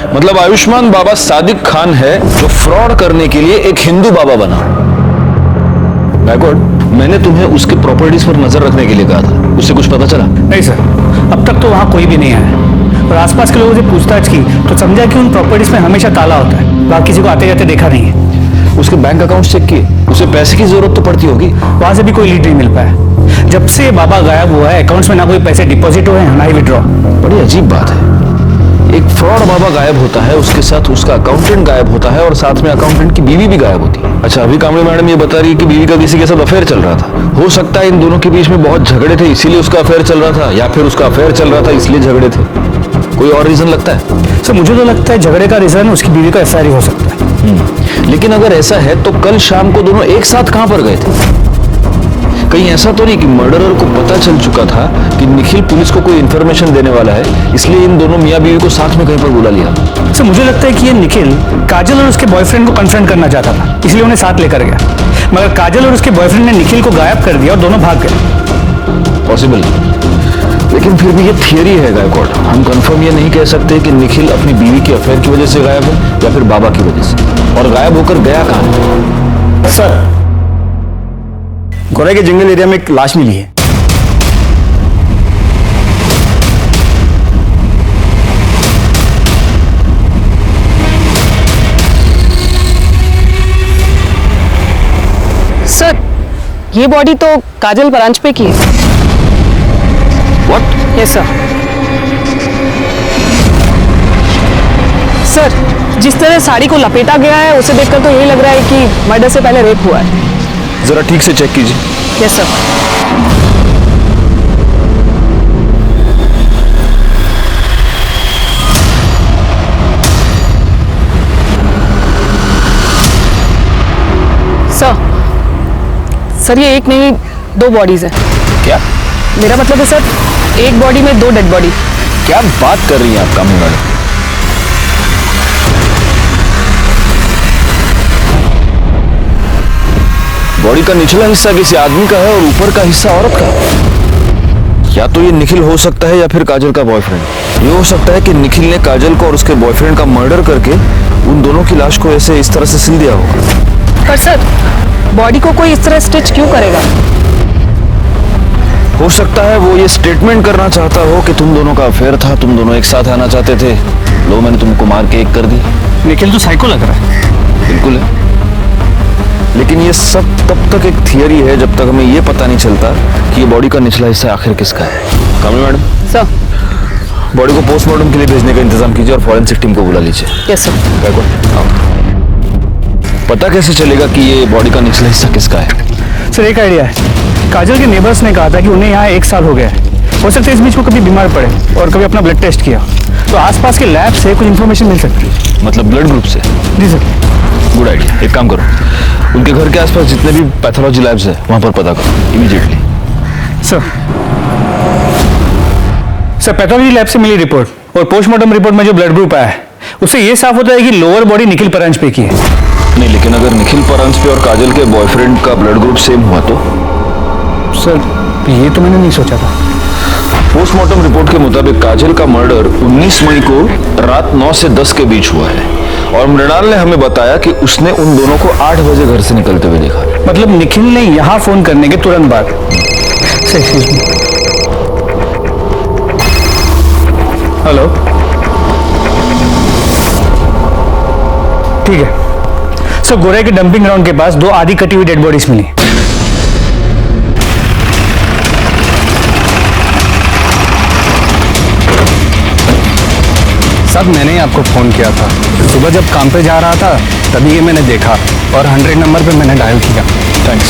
Speaker 2: मतलब आयुष्मान बाबा सादिक खान है जो फ्रॉड करने के लिए एक हिंदू बाबा बना। गायकवाड़, मैंने तुम्हें उसके प्रॉपर्टीज पर नजर रखने के लिए कहा था, उससे कुछ पता चला?
Speaker 3: नहीं सर, अब तक तो वहाँ कोई भी नहीं आया और आसपास के लोगों से पूछताछ की तो समझा कि उन प्रॉपर्टीज में हमेशा ताला होता है, वहाँ किसी को आते जाते देखा नहीं है।
Speaker 2: उसके बैंक अकाउंट चेक किए? उसे पैसे की जरूरत तो पड़ती होगी।
Speaker 3: वहाँ से भी कोई लीड नहीं मिल पाया। जब से बाबा गायब हुआ है अकाउंट्स में ना कोई पैसे डिपॉजिट हुए हैं ना ही विड्रॉ।
Speaker 2: बड़ी अजीब बात है, एक फ्रॉड बाबा गायब होता है, उसके साथ उसका अकाउंटेंट गायब होता है और साथ में अकाउंटेंट की बीवी भी गायब होती है। अच्छा, अभी कामड़ी मैडम ये बता रही है कि बीवी का किसी के साथ अफेयर चल रहा था। हो सकता है इन दोनों के बीच में बहुत झगड़े थे इसीलिए उसका अफेयर चल रहा था, या फिर उसका अफेयर चल रहा था इसलिए झगड़े थे। कोई और रीजन लगता है?
Speaker 3: सर मुझे तो लगता है झगड़े का रीजन उसकी बीवी का एफआईआर हो सकता है।
Speaker 2: लेकिन अगर ऐसा है तो कल शाम को दोनों एक साथ कहां पर गए थे? कहीं ऐसा तो नहीं कि मर्डरर को पता चल चुका था कि निखिल पुलिस को कोई इन्फॉर्मेशन देने वाला है, इसलिए इन दोनों मियां बीवी को साथ में कहीं पर बुला लिया?
Speaker 3: सर मुझे लगता है कि ये निखिल काजल और उसके बॉयफ्रेंड को कन्फ्रंट करना चाहता था, इसलिए उन्हें साथ लेकर गया, मगर काजल और उसके बॉयफ्रेंड ने निखिल को गायब कर दिया और दोनों भाग गए।
Speaker 2: पॉसिबल, लेकिन फिर भी ये थियरी है गायकवाड़। हम कंफर्म ये नहीं कह सकते कि निखिल अपनी बीवी के अफेयर की वजह से गायब है या फिर बाबा की वजह से। और गायब होकर गया कहां?
Speaker 3: सर गोरे के जंगल एरिया में एक लाश मिली है।
Speaker 7: सर, ये बॉडी तो काजल ब्रांच पे की है।
Speaker 2: What?
Speaker 7: Yes sir. सर, जिस तरह साड़ी को लपेटा गया है उसे देखकर तो यही लग रहा है कि मर्डर से पहले रेप हुआ है।
Speaker 2: जरा ठीक से चेक कीजिए।
Speaker 7: Yes sir. सर, ये एक नहीं 2 बॉडीज हैं।
Speaker 2: क्या?
Speaker 7: मेरा मतलब है सर, एक बॉडी में 2 डेड बॉडी।
Speaker 2: क्या बात कर रही हैं आप कामनी मैडम? बॉडी का निचला हिस्सा किसी आदमी का है और ऊपर का हिस्सा औरत का। या तो ये निखिल हो सकता है या फिर काजल का बॉयफ्रेंड। ये हो सकता है कि निखिल ने काजल को और उसके बॉयफ्रेंड का मर्डर करके उन दोनों की लाश को ऐसे इस तरह से सिल दिया होगा।
Speaker 7: पर सर, बॉडी को कोई इस तरह स्टिच क्यों करेगा?
Speaker 2: हो सकता है वो ये स्टेटमेंट करना चाहता हो कि तुम दोनों का अफेयर था, तुम दोनों एक साथ आना चाहते थे, लो मैंने तुमको मार के एक कर दी।
Speaker 3: निखिल तो साइको लग रहा है।
Speaker 2: बिल्कुल है, लेकिन ये सब तब तक एक थियरी है जब तक हमें ये पता नहीं चलता कि ये बॉडी का निचला हिस्सा आखिर किसका है। कामनी मैडम,
Speaker 7: सर,
Speaker 2: बॉडी को पोस्टमार्टम के लिए भेजने का इंतजाम कीजिए और फॉरेंसिक टीम को बुला लीजिए।
Speaker 7: Yes sir.
Speaker 2: पता कैसे चलेगा कि ये बॉडी का निचला हिस्सा किसका है?
Speaker 3: सर एक आइडिया है, काजल के नेबर्स ने कहा था कि उन्हें यहाँ 1 साल हो गया है। हो सकता है इस बीच वो कभी बीमार पड़े और कभी अपना ब्लड टेस्ट किया, तो आसपास के लैब से कुछ इन्फॉर्मेशन मिल सकती है।
Speaker 2: मतलब ब्लड ग्रुप से?
Speaker 3: जी सर।
Speaker 2: Good idea. एक काम करो, उनके घर के आसपास जितने भी पैथोलॉजी लैब्स है वहां पर पता करो इमीडिएटली।
Speaker 3: सर पैथोलॉजी लैब से मिली रिपोर्ट और पोस्टमार्टम रिपोर्ट में जो ब्लड ग्रुप आया है उससे ये साफ होता है कि लोअर बॉडी निखिल परांज पे की है।
Speaker 2: नहीं, लेकिन अगर निखिल परांज पे और काजल के बॉयफ्रेंड का ब्लड ग्रुप सेम हुआ तो?
Speaker 3: सर ये तो मैंने नहीं सोचा था।
Speaker 2: पोस्टमार्टम रिपोर्ट के मुताबिक काजल का मर्डर 19 मई को रात 9 से 10 के बीच हुआ है और मृणाल ने हमें बताया कि उसने उन दोनों को 8 बजे घर से निकलते हुए देखा।
Speaker 3: मतलब निखिल ने यहाँ फोन करने के तुरंत बाद। ठीक है सर, गोरे के डंपिंग ग्राउंड के पास 2 आधी कटी हुई डेड बॉडीज मिली। सब मैंने ही आपको फोन किया था। सुबह जब काम पे जा रहा था तभी ये मैंने देखा और 100 नंबर पे मैंने डायल किया।
Speaker 2: थैंक्स।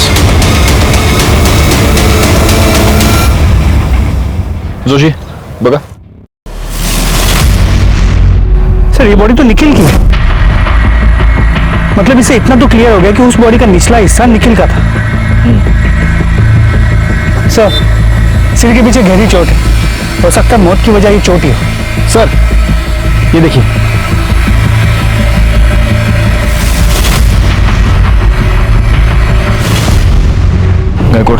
Speaker 2: जोशी बघा।
Speaker 3: सर ये बॉडी तो निखिल की है। मतलब इसे इतना तो क्लियर हो गया कि उस बॉडी का निचला हिस्सा निखिल का था। सर सिर के पीछे गहरी चोट है, हो सकता है मौत की वजह ये चोट ही हो। सर ये देखिए,
Speaker 2: गायकवाड़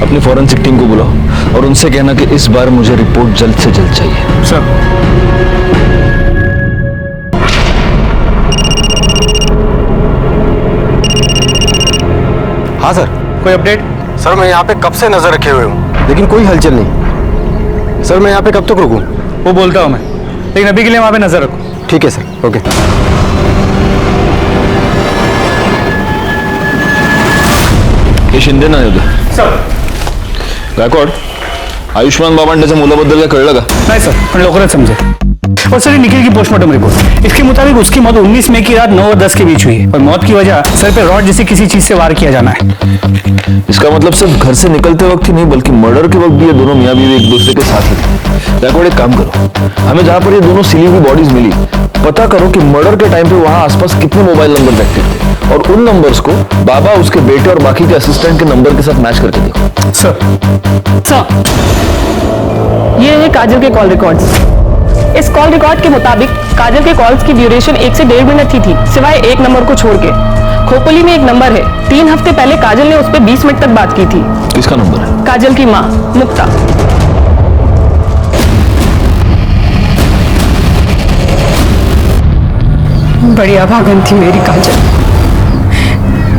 Speaker 2: अपनी फॉरेंसिक टीम को बुलाओ और उनसे कहना कि इस बार मुझे रिपोर्ट जल्द से जल्द चाहिए।
Speaker 3: सर
Speaker 4: हाँ सर।
Speaker 3: कोई अपडेट?
Speaker 4: सर मैं यहाँ पे कब से नजर रखे हुए हूँ लेकिन कोई हलचल नहीं। सर मैं यहाँ पे कब तक रुकूं?
Speaker 3: वो बोलता हूँ मैं, लेकिन अभी के लिए वहां पे नजर रखो।
Speaker 4: ठीक है सर, ओके।
Speaker 2: हे शिंदे नाही होते
Speaker 3: सर।
Speaker 2: गायकवाड, आयुष्मान बाबा त्याच्या मुलाबद्दल काय कळलं का?
Speaker 3: नहीं सर, पण लवकरच समजेल। और सर ये निखिल की पोस्टमार्टम रिपोर्ट, इसके मुताबिक उसकी मौत 19 मई की रात 9 और 10 के बीच हुई है और मौत की वजह सर पे रॉड जैसी किसी चीज से वार किया जाना है।
Speaker 2: इसका मतलब सिर्फ घर से निकलते वक्त ही नहीं बल्कि मर्डर के वक्त भी ये दोनों मियां बीवी एक दूसरे के साथ थे। गायकवाड एक काम करो, हमें जहां पर ये दोनों सिली हुई बॉडीज मिली पता करो कि मर्डर के टाइम पे वहां आसपास कितने मोबाइल नंबर एक्टिव थे और उन नंबर्स को बाबा, उसके बेटे और बाकी के असिस्टेंट के नंबर के साथ मैच करके देखो।
Speaker 3: सर
Speaker 7: ये है काजल के कॉल रिकॉर्ड्स। इस कॉल रिकॉर्ड के मुताबिक काजल के कॉल्स की ड्यूरेशन 1 से 1.5 मिनट ही थी, सिवाय एक नंबर को छोड़ के। खोपली में एक नंबर है, 3 हफ्ते पहले काजल ने उस पर 20 मिनट तक बात की थी।
Speaker 2: किसका नंबर है?
Speaker 7: काजल की माँ मुक्ता।
Speaker 5: बड़ी अभागन थी मेरी काजल।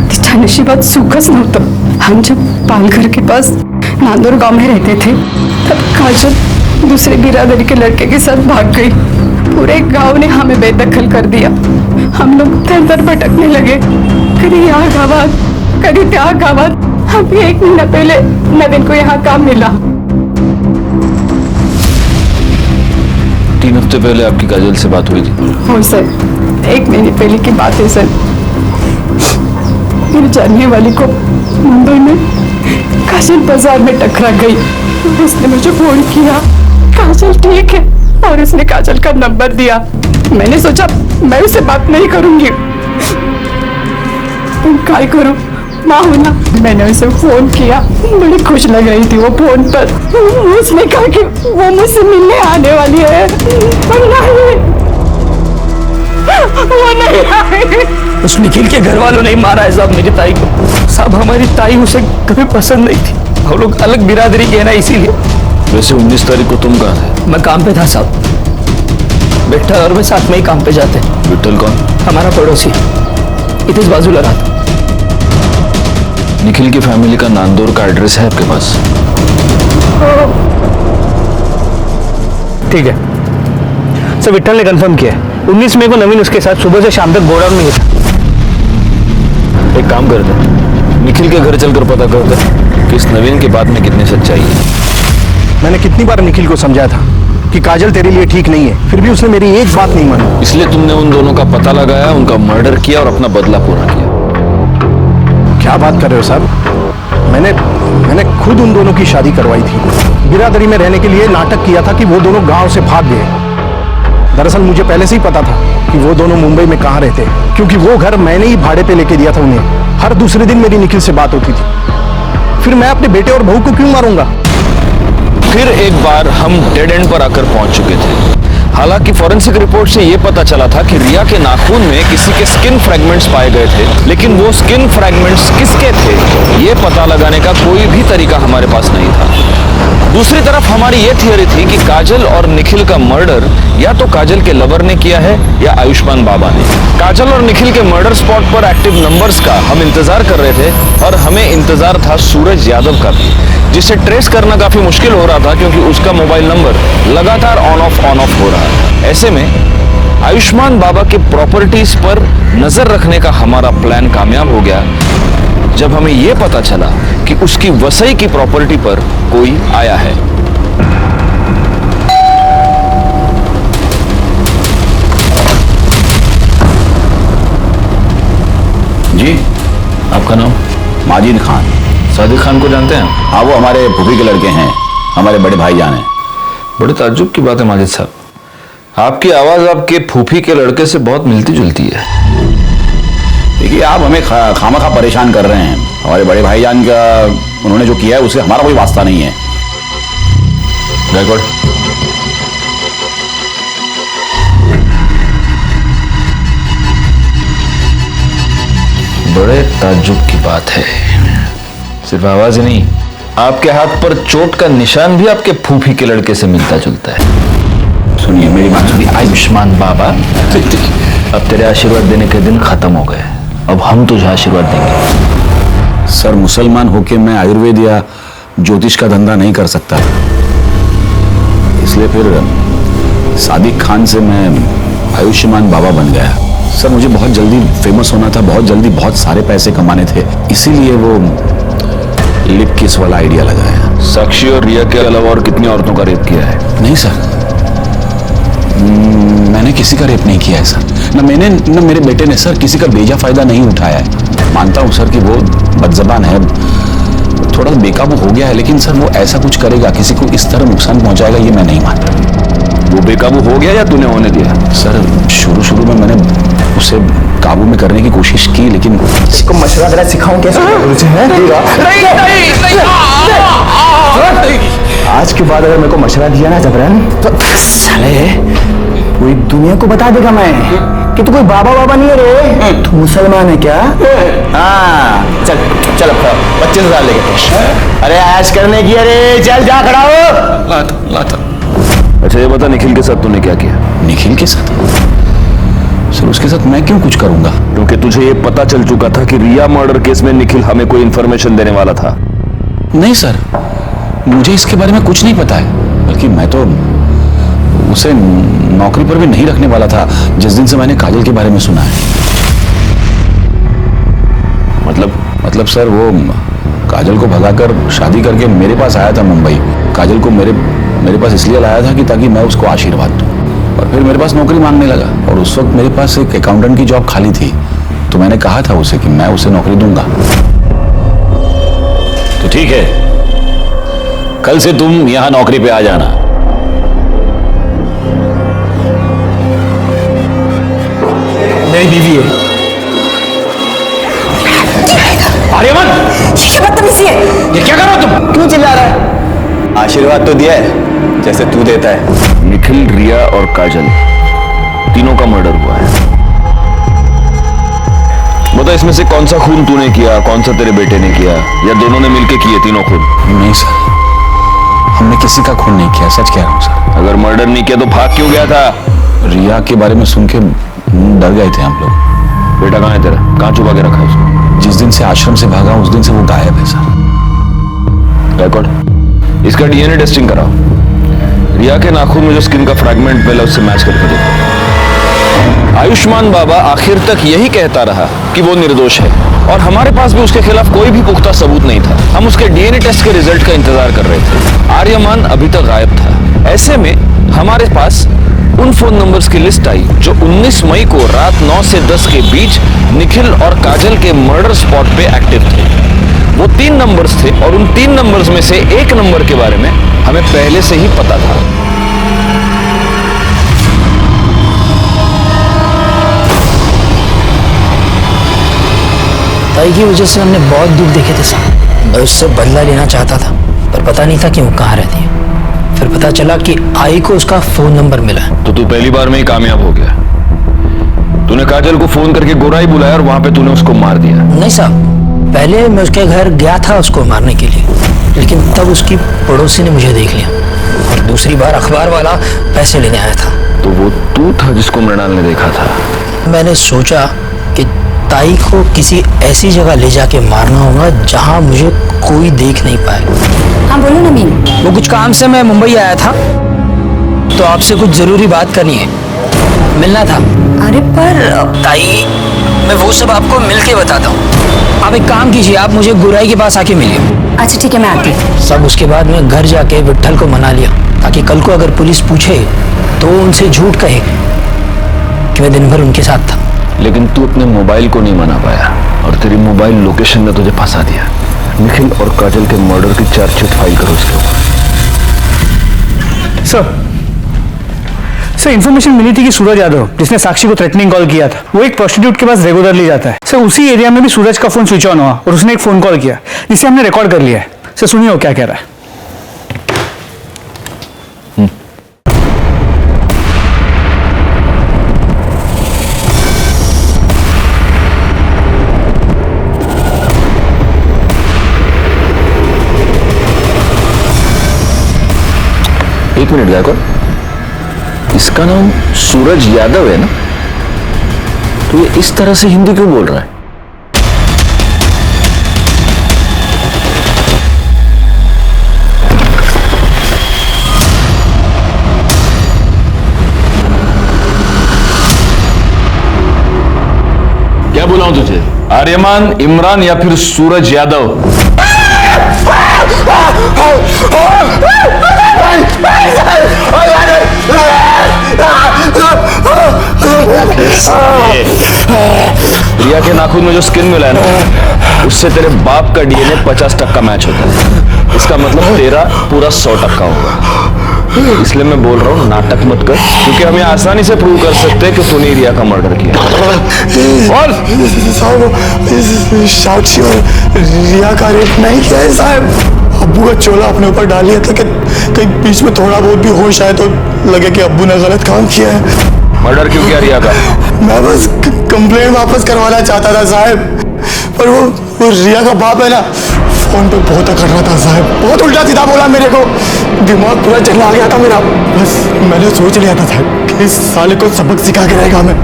Speaker 5: तिच्या नशिबात सुखच नव्हतं। हम जब पालघर के पास नांदोर गांव में रहते थे तब काजल दूसरे बिरादरी के लड़के के साथ भाग गई। पूरे गांव ने हमें बेदखल कर दिया। हम लोग दर दर भटकने लगे, कभी यहाँ गावात कभी त्या गावात। अभी 1 महीना पहले नवीन को यहाँ काम मिला।
Speaker 2: 3 हफ्ते पहले आपकी काजल से बात हुई थी?
Speaker 5: हो सर, 1 महीने पहले की बात है सर। मेरी जानने वाली को मुंबई में काजल बाजार में टकरा गई। उसने मुझे फोन किया, काजल ठीक है, और उसने काजल का नंबर दिया। मैंने सोचा मैं उससे बात नहीं करूंगी, तुम काय करूं, माँ हूं ना। मैंने उसे फोन किया, बड़ी खुश लग रही थी वो फोन पर। उसने कहा कि वो मुझसे मिलने आने वाली है, पर नहीं, वो नहीं आई।
Speaker 8: उस निखिल के घर वालों ने मारा है साहब मेरी ताई को। साहब हमारी ताई उसे कभी पसंद नहीं थी, हम लोग अलग बिरादरी के हैं ना, इसीलिए।
Speaker 2: वैसे 19 तारीख को तुम कहाँ थे?
Speaker 8: मैं काम पे था साहब, बेटा और मैं साथ में ही काम पे जाते।
Speaker 2: विठल कौन?
Speaker 8: हमारा पड़ोसी, इतने बाजूला रहा था।
Speaker 2: निखिल की फैमिली का नांदौर का एड्रेस है आपके पास?
Speaker 3: ठीक है सर, विठल ने कंफर्म किया है। 19 मई को नवीन उसके साथ सुबह से शाम तक गोडाउन में ही था।
Speaker 2: एक काम करते हैं, निखिल के घर चलकर पता करते हैं कि इस नवीन की बात में कितनी सच्चाई है।
Speaker 4: मैंने कितनी बार निखिल को समझाया था कि काजल तेरे लिए ठीक नहीं है, फिर भी उसने मेरी एक बात नहीं मानी।
Speaker 2: इसलिए तुमने उन दोनों का पता लगाया, उनका मर्डर किया और अपना बदला पूरा किया।
Speaker 4: क्या बात कर रहे हो साहब? मैंने खुद उन दोनों की शादी करवाई थी। बिरादरी में रहने के लिए नाटक किया था कि वो दोनों गांव से भाग गए। दरअसल मुझे पहले से ही पता था कि वो दोनों मुंबई में कहाँ रहते हैं, क्योंकि वो घर मैंने ही भाड़े पे लेके दिया था उन्हें। हर दूसरे दिन मेरी निखिल से बात होती थी। फिर मैं अपने बेटे और बहू को क्यों मारूंगा?
Speaker 2: फिर एक बार हम डेड एंड पर आकर पहुंच चुके थे। हालांकि फॉरेंसिक रिपोर्ट से यह पता चला था कि रिया के नाखून में किसी के स्किन फ्रैगमेंट्स पाए गए थे, लेकिन वो स्किन फ्रैगमेंट्स किसके थे ये पता लगाने का कोई भी तरीका हमारे पास नहीं था। दूसरी तरफ हमारी ये थियरी थी कि काजल और निखिल का मर्डर या तो काजल के लवर ने किया है या आयुष्मान बाबा ने। काजल और निखिल के मर्डर स्पॉट पर एक्टिव नंबर्स का हम इंतजार कर रहे थे और हमें इंतजार था सूरज यादव का भी, जिसे ट्रेस करना काफी मुश्किल हो रहा था क्योंकि उसका मोबाइल नंबर लगातार ऑन ऑफ हो रहा है। ऐसे में आयुष्मान बाबा के प्रॉपर्टीज पर नजर रखने का हमारा प्लान कामयाब हो गया जब हमें यह पता चला कि उसकी वसई की प्रॉपर्टी पर कोई आया है।
Speaker 6: जी,
Speaker 2: आपका नाम?
Speaker 6: माजिद खान।
Speaker 2: सादिक खान को जानते हैं?
Speaker 6: हाँ, वो हमारे फूफी के लड़के हैं, हमारे बड़े भाईजान हैं।
Speaker 2: बड़े ताज्जुब की बात है माजिद साहब, आपकी आवाज आपके फूफी के लड़के से बहुत मिलती जुलती है।
Speaker 6: देखिए, आप हमें खामखा परेशान कर रहे हैं। हमारे बड़े भाईजान का उन्होंने जो किया है उससे हमारा कोई वास्ता नहीं है।
Speaker 2: गायकवाड़, बड़े ताज्जुब की बात है। सिर्फ आवाज ही नहीं, आपके हाथ पर चोट का निशान भी आपके फूफी के लड़के से मिलता जुलता है।
Speaker 6: सुनिए, मेरी बात सुनिए।
Speaker 2: आयुष्मान बाबा, अब तेरे आशीर्वाद देने के दिन खत्म हो गए, अब हम तुझे आशीर्वाद देंगे।
Speaker 6: सर, मुसलमान होके मैं आयुर्वेद या ज्योतिष का धंधा नहीं कर सकता, इसलिए फिर सादिक खान से मैं आयुष्मान बाबा बन गया। सर, मुझे बहुत जल्दी फेमस होना था, बहुत जल्दी बहुत सारे पैसे कमाने थे, इसीलिए वो लिप किस वाला आइडिया लगाया।
Speaker 2: साक्षी और रिया के अलावा और कितनी औरतों का रेप किया है?
Speaker 6: नहीं सर, मैंने किसी का रेप नहीं किया है सर। न मैंने न मेरे बेटे ने सर किसी का बेजा फायदा नहीं उठाया है। मानता हूँ सर कि वो बदजबान है, थोड़ा बेकाबू हो गया है, लेकिन सर वो ऐसा कुछ करेगा, किसी को इस तरह नुकसान पहुंचाएगा, ये मैं नहीं मानता।
Speaker 2: वो बेकाबू हो गया या तूने होने दिया?
Speaker 6: सर, शुरू में मैंने उसे काबू में करने की कोशिश की, लेकिन
Speaker 4: इसको मशवरा देना सिखाऊं कैसे? आज के बाद अगर मेरे को मशवरा दिया ना जबरन, तो साले पूरी दुनिया को बता देगा मैं कि तू कोई बाबा बाबा नहीं है रे, तू मुसलमान है क्या? हाँ, चल चल, अब 25,000 लेके। अरे ऐश करने की, अरे चल जा, खड़ा हो।
Speaker 6: लाता।
Speaker 2: अच्छा ये बता, निखिल के साथ तूने क्या किया?
Speaker 6: निखिल के साथ? सर, उसके साथ मैं क्यों कुछ करूंगा?
Speaker 2: क्योंकि तुझे ये पता चल चुका था कि रिया मर्डर केस में निखिल हमें कोई इंफॉर्मेशन देने वाला था।
Speaker 6: नहीं सर, मुझे इसके बारे में कुछ नहीं पता है, बल्कि मैं तो उसे नौकरी पर भी नहीं रखने वाला था जिस दिन से मैंने काजल के बारे में सुना है। मतलब सर, वो काजल को भगाकर शादी करके मेरे पास आया था मुंबई। काजल को मेरे पास इसलिए लाया था कि ताकि मैं उसको आशीर्वाद दूं, और फिर मेरे पास नौकरी मांगने लगा, और उस वक्त मेरे पास एक अकाउंटेंट की जॉब खाली थी, तो मैंने कहा था उसे कि मैं उसे नौकरी दूंगा। तो ठीक है, कल से तुम यहां नौकरी पे आ जाना।
Speaker 8: मेरी बीवी है। आर्यमन,
Speaker 5: ये बदतमीजी है।
Speaker 8: ये क्या कर रहे हो तुम?
Speaker 4: क्यों चिल्ला रहा है? आशीर्वाद तो दिया है जैसे तू देता है।
Speaker 2: निखिल, रिया और काजल तीनों का मर्डर हुआ है। बता, इसमें से कौन सा खून तूने किया, कौन सा तेरे बेटे ने किया, या दोनों ने मिलके किए तीनों खून?
Speaker 6: नहीं सर, हमने किसी का खून नहीं किया, सच कह रहा हूं सर।
Speaker 2: अगर मर्डर नहीं किया तो भाग क्यों गया था?
Speaker 6: रिया के बारे में सुन के डर गए थे हम लोग।
Speaker 2: बेटा कहाँ है तेरा? कहाँ छुपा के रखा है उसको?
Speaker 6: जिस दिन से आश्रम से भागा उस दिन से वो गायब है सर।
Speaker 2: रिकॉर्ड, इसका डीएनए टेस्टिंग कराओ। रिया के नाखून में जो स्किन का फ्रैगमेंट मिला उससे मैच करके देखो। आयुष्मान बाबा आखिर तक यही कहता रहा कि वो निर्दोष है, और हमारे पास भी उसके खिलाफ कोई भी पुख्ता सबूत नहीं था। हम उसके डीएनए टेस्ट के रिजल्ट का इंतजार कर रहे थे। आर्यमान अभी तक गायब था। ऐसे में हमारे पास उन फोन नंबर्स की लिस्ट आई जो 19 मई को रात 9 से 10 के बीच निखिल और काजल के मर्डर स्पॉट पे एक्टिव थे। वो 3 नंबर्स थे, और उन 3 नंबर्स में से एक नंबर के बारे में हमें पहले से ही पता था।
Speaker 12: ताई की वजह से हमने बहुत दुख देखे थे साहब। मैं उससे बदला लेना चाहता था, पर पता नहीं था कि वो कहाँ रहती है। फिर पता चला कि आई को उसका फोन नंबर मिला है।
Speaker 2: तो तू पहली बार में ही कामयाब हो गया। तूने काजल को फोन करके गोराई बुलाया और वहां पे तूने उसको मार दिया।
Speaker 12: नहीं साहब, पहले मैं उसके घर गया था उसको मारने के लिए, लेकिन तब उसकी पड़ोसी ने मुझे देख लिया, और दूसरी बार अखबार वाला पैसे लेने आया था।
Speaker 2: तो वो तू था जिसको मृणाल ने देखा था?
Speaker 12: मैंने सोचा कि ताई को किसी ऐसी जगह ले जाके मारना होगा जहां मुझे कोई देख नहीं पाए।
Speaker 5: हाँ बोलो नमीन।
Speaker 12: वो कुछ काम से मैं मुंबई आया था, तो आपसे कुछ जरूरी बात करनी है। मिलना था।
Speaker 5: अरे पर
Speaker 12: ताई, मैं वो सब आपको मिलके बताता हूँ। आप एक काम कीजिए, आप मुझे गुराई के पास आके मिलिए।
Speaker 5: अच्छा ठीक है, मैं आती हूँ।
Speaker 12: सब उसके बाद मैं घर जाके विट्ठल को मना लिया, ताकि कल को अगर पुलिस पूछे तो उनसे झूठ कहे कि मैं दिन भर उनके साथ था।
Speaker 2: लेकिन तू अपने मोबाइल को नहीं मना पाया और तेरी मोबाइल लोकेशन ने तुझे फंसा दिया। निखिल और काजल के मर्डर की चार्जशीट फाइल करो उसके ऊपर।
Speaker 13: सर इन्फॉर्मेशन मिली थी कि सूरज यादव, जिसने साक्षी को थ्रेटनिंग कॉल किया था, वो एक प्रोस्टिट्यूट के पास रेगुलरली जाता है। सर उसी एरिया में भी सूरज का फोन स्विच ऑन हुआ और उसने एक फोन कॉल किया, जिसे हमने रिकॉर्ड कर लिया है। सर सुनिए वो क्या कह रहा है।
Speaker 2: एक मिनट गायकवाड़, इसका नाम सूरज यादव है ना? तो ये इस तरह से हिंदी क्यों बोल रहा है? क्या बोला हूं तुझे? आर्यमान, इमरान या फिर सूरज यादव? रिया के नाखून में जो स्किन मिला है ना, उससे तेरे बाप का डीएनए 50% मैच होता है। इसका मतलब तेरा पूरा 100% होगा। इसलिए मैं बोल रहा हूँ नाटक मत कर, क्योंकि हम ये आसानी से प्रूव कर सकते हैं कि तूने रिया का मर्डर किया।
Speaker 4: और साक्षी और रिया का रेप नहीं किया है साहब। अब्बू का चोला अपने ऊपर डाल लिया था कि कहीं बीच में थोड़ा बहुत भी होश आए तो लगे कि अब्बू ने गलत काम किया है।
Speaker 2: मर्डर क्यों किया रिया का?
Speaker 4: मैं बस कंप्लेंट वापस करवाना चाहता था साहब, पर वो रिया का बाप है ना, फोन पे बहुत अकड़ रहा था साहब, बहुत उल्टा सीधा बोला मेरे को, दिमाग पूरा चला गया था मेरा। बस मैंने सोच लिया था साहब कि इस साले को सबक सिखा के रहेगा मैं।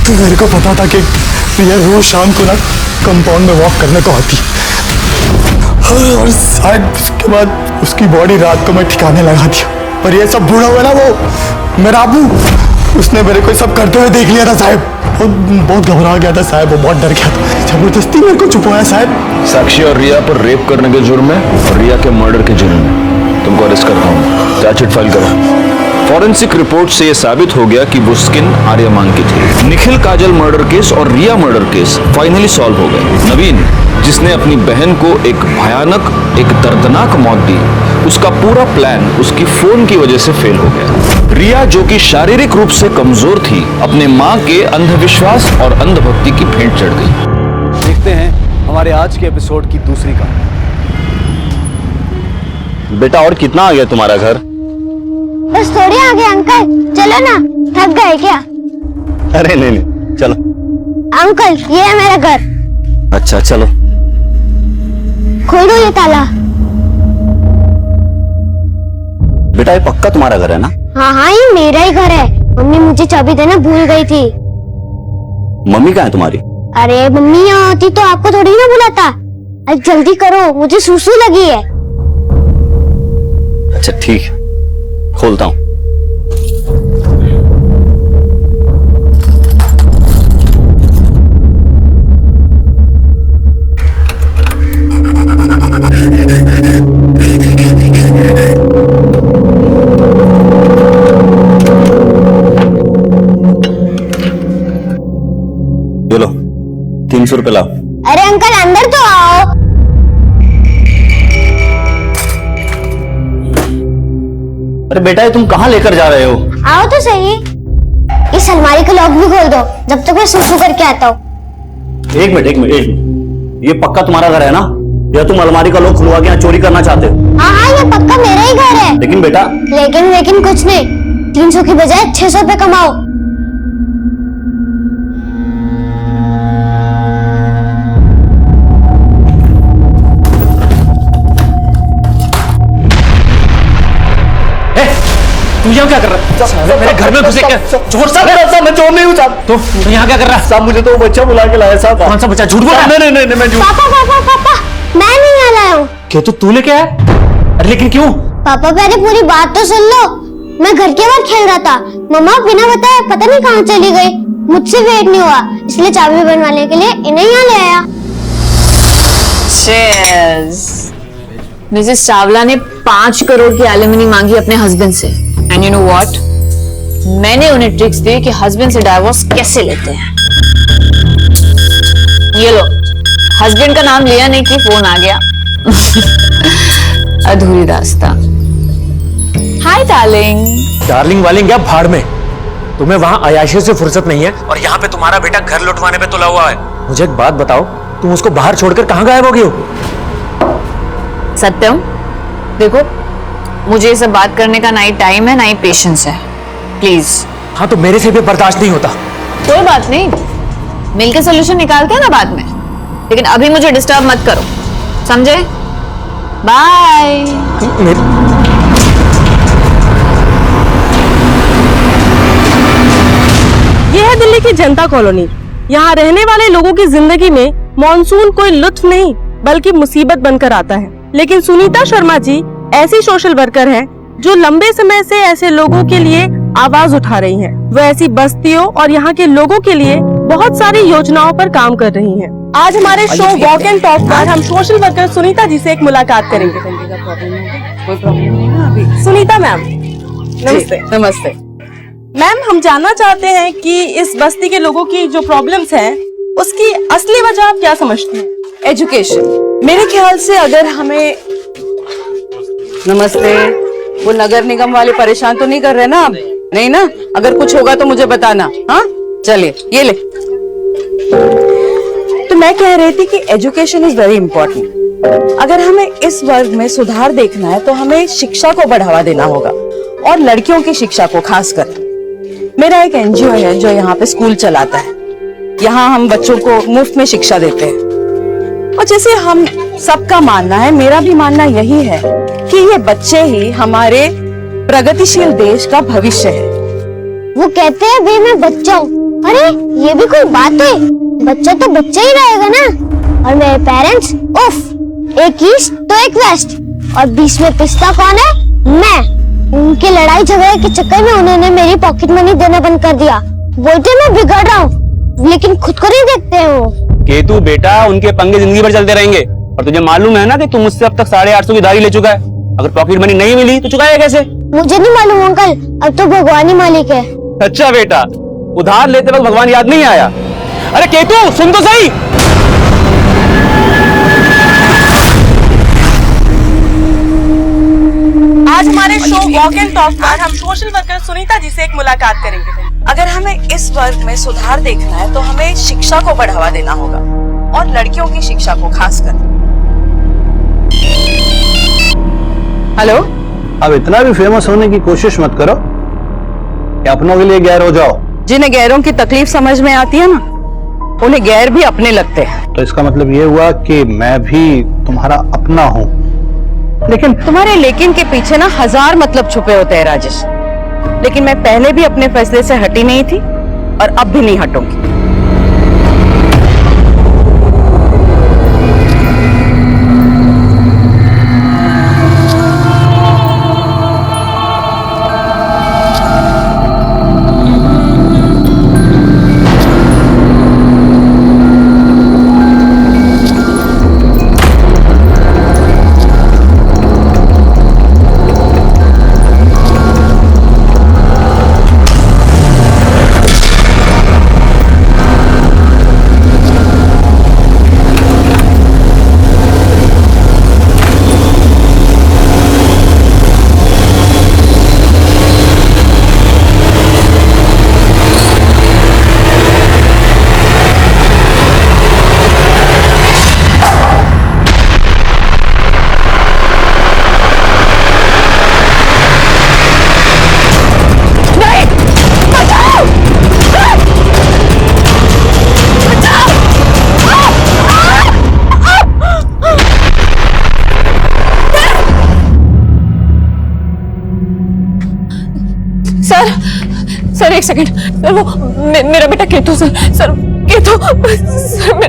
Speaker 4: तो मेरे को पता था कि रिया रोज शाम को ना कंपाउंड में वॉक करने को आती, और शायद उसके बाद उसकी बॉडी रात को मैं ठिकाने लगा दिया। पर ये सब बूढ़ा हुआ ना वो मेरा अबू, उसने मेरे को सब करते हुए देख लिया था साहब। बहुत घबरा गया था साहब, वो बहुत डर गया था, जबरदस्ती मेरे को छुपाया साहब।
Speaker 2: साक्षी और रिया पर रेप करने के जुर्म में और रिया के मर्डर के जुर्म में तुमको अरेस्ट करता हूँ। चार्जशीट फाइल करो। फॉरेंसिक रिपोर्ट से यह साबित हो गया कि वो स्किन आर्यमान की थी। निखिल काजल मर्डर केस और रिया मर्डर केस फाइनली सॉल्व हो गए। नवीन, जिसने अपनी बहन को एक भयानक, एक दर्दनाक मौत दी, उसका पूरा प्लान उसकी फोन की वजह से फेल हो गया। रिया, जो कि शारीरिक रूप से कमजोर थी, अपने मां के अंधविश्वास और अंधभक्ति की भेंट चढ़ गई।
Speaker 14: देखते हैं हमारे आज के एपिसोड की दूसरी कहानी।
Speaker 6: बेटा और कितना आ गया तुम्हारा घर?
Speaker 15: बस थोड़ी आगे अंकल, चलो ना, थक गए क्या?
Speaker 6: अरे नहीं, चलो।
Speaker 15: अंकल ये है मेरा घर।
Speaker 6: अच्छा चलो।
Speaker 15: खोल दो ये ताला।
Speaker 6: बेटा ये पक्का तुम्हारा घर है ना?
Speaker 15: हाँ हाँ ये मेरा ही घर है। मम्मी मुझे चाबी देना भूल गई थी।
Speaker 6: मम्मी कहाँ है तुम्हारी?
Speaker 15: अरे मम्मी यहाँ होती तो आपको थोड़ी ना बुलाता। अरे जल्दी करो, मुझे सुसु लगी है।
Speaker 6: अच्छा ठीक है, खोलता हूँ। बोलो 300 रुपए लाओ।
Speaker 15: अरे अंकल अंदर तो आओ।
Speaker 6: अरे बेटा ये तुम कहाँ लेकर जा रहे हो?
Speaker 15: आओ तो सही। इस अलमारी का लॉक भी खोल दो जब तक मैं सुसु करके आता हूँ।
Speaker 6: एक मिनट, ये पक्का तुम्हारा घर है ना, या तुम अलमारी का लॉक खुलवा के यहाँ चोरी करना चाहते हो?
Speaker 15: हाँ हाँ ये पक्का मेरा ही घर है।
Speaker 6: लेकिन बेटा।
Speaker 15: लेकिन कुछ नहीं, 300 की बजाय 600 रुपए कमाओ।
Speaker 8: तू यहाँ क्या कर रहा है? मेरे घर में घुसे क्या? चोर साहब,
Speaker 4: मैं चोर नहीं हूँ साहब।
Speaker 8: तो यहाँ क्या कर रहा है?
Speaker 4: साहब मुझे तो बच्चा बुला के लाया साहब।
Speaker 8: कौन सा बच्चा? झूठ बोल रहा है?
Speaker 4: नहीं मैं झूठ।
Speaker 15: पापा मैं नहीं यहाँ लाया हूँ।
Speaker 8: क्यों? तो तू लेके आया? अरे लेकिन क्यों?
Speaker 15: पापा पहले पूरी बात तो सुन लो। मैं घर के बाहर खेल रहा था। मम्मा बिना बताए पता नहीं कहाँ चली गई। मुझसे वेट नहीं हुआ, इसलिए चाबी बनवाने के लिए इन्हें यहाँ ले आया।
Speaker 16: Cheers. मिसेस चावला ने 5 करोड़ की एलिमनी मांगी अपने हस्बैंड से। एंड यू नो व्हाट, मैंने उन्हें ट्रिक्स दी कि हस्बैंड से डाइवोर्स कैसे लेते हैं। ये लो, हस्बैंड का नाम लिया नहीं कि फोन आ गया। अधूरी दास्तां। Hi darling.
Speaker 3: डार्लिंग वालिंग क्या भाड़ में, तुम्हें वहां अयाशी से फुर्सत नहीं है और यहाँ पे तुम्हारा बेटा घर लुटवाने पे तुला हुआ है। मुझे एक बात बताओ, तुम उसको बाहर छोड़कर कहाँ गायब हो गई हो?
Speaker 16: सत्यम, देखो मुझे ये सब बात करने का ना ही टाइम है ना ही पेशेंस है, प्लीज।
Speaker 3: हाँ तो मेरे से भी बर्दाश्त नहीं होता।
Speaker 16: कोई बात नहीं, मिलकर सोल्यूशन निकालते हैं ना बाद में, लेकिन अभी मुझे डिस्टर्ब मत करो, समझे? बाय।
Speaker 7: ये है दिल्ली की जनता कॉलोनी। यहाँ रहने वाले लोगों की जिंदगी में मॉनसून कोई लुत्फ नहीं बल्कि मुसीबत बनकर आता है। लेकिन सुनीता शर्मा जी ऐसी सोशल वर्कर हैं जो लंबे समय से ऐसे लोगों के लिए आवाज उठा रही हैं। वो ऐसी बस्तियों और यहाँ के लोगों के लिए बहुत सारी योजनाओं पर काम कर रही हैं। आज हमारे शो वॉक एंड टॉक पर हम सोशल वर्कर सुनीता जी से एक मुलाकात करेंगे। कोई प्रॉब्लम नहीं ना अभी? सुनीता मैम नमस्ते।
Speaker 16: नमस्ते
Speaker 7: मैम, हम जानना चाहते हैं कि इस बस्ती के लोगों की जो प्रॉब्लम्स हैं उसकी असली वजह आप क्या समझती हैं?
Speaker 17: एजुकेशन। मेरे ख्याल से अगर हमें नमस्ते, वो नगर निगम वाले परेशान तो नहीं कर रहे ना? नहीं ना? अगर कुछ होगा तो मुझे बताना। हाँ चलिए, ये ले। तो मैं कह रही थी कि एजुकेशन इज वेरी इंपॉर्टेंट। अगर हमें इस वर्ग में सुधार देखना है तो हमें शिक्षा को बढ़ावा देना होगा और लड़कियों की शिक्षा को खासकर। मेरा एक एनजीओ है जो यहाँ पे स्कूल चलाता है। यहाँ हम बच्चों को मुफ्त में शिक्षा देते हैं और जैसे हम सबका मानना है, मेरा भी मानना यही है कि ये बच्चे ही हमारे प्रगतिशील देश का भविष्य है।
Speaker 15: वो कहते हैं भाई मैं बच्चा हूँ। अरे ये भी कोई बात है? बच्चा तो बच्चा ही रहेगा ना। और मेरे पेरेंट्स उफ, एक ईस्ट तो एक वेस्ट और बीच में पिस्ता कौन है? मैं। उनके लड़ाई झगड़े के चक्कर में उन्होंने मेरी पॉकेट मनी देना बंद कर दिया। बोलते मैं बिगड़ रहा हूँ, लेकिन खुद को नहीं देखते हैं वो।
Speaker 18: केतु बेटा, उनके पंगे जिंदगी भर चलते रहेंगे और तुझे मालूम है ना कि तू मुझसे अब तक 850 की उधारी ले चुका है। अगर पॉकेट मनी नहीं मिली तो चुकाएगा कैसे?
Speaker 15: मुझे नहीं मालूम अंकल, अब तो भगवान ही मालिक है।
Speaker 18: अच्छा बेटा, उधार लेते वक्त भगवान याद नहीं आया? अरे केतु सुन तो सही।
Speaker 7: आज हमारे शो वॉक एंड टॉक पर हम सोशल वर्कर सुनीता जी से एक मुलाकात करेंगे।
Speaker 17: अगर हमें इस वर्ग में सुधार देखना है तो हमें शिक्षा को बढ़ावा देना होगा और लड़कियों की शिक्षा को खासकर।
Speaker 14: हेलो। अब इतना भी फेमस होने की कोशिश मत करो कि अपनों के लिए गैर हो जाओ।
Speaker 17: जिन्हें गैरों की तकलीफ समझ में आती है ना, उन्हें गैर भी अपने लगते हैं।
Speaker 14: तो इसका मतलब ये हुआ कि मैं भी तुम्हारा अपना हूँ।
Speaker 17: लेकिन तुम्हारे लेकिन के पीछे ना 1000 मतलब छुपे होते हैं राजेश। लेकिन मैं पहले भी अपने फैसले से हटी नहीं थी और अब भी नहीं हटूंगी।
Speaker 1: सर एक सेकंड सर, वो मेरा बेटा केतु सर केतु सर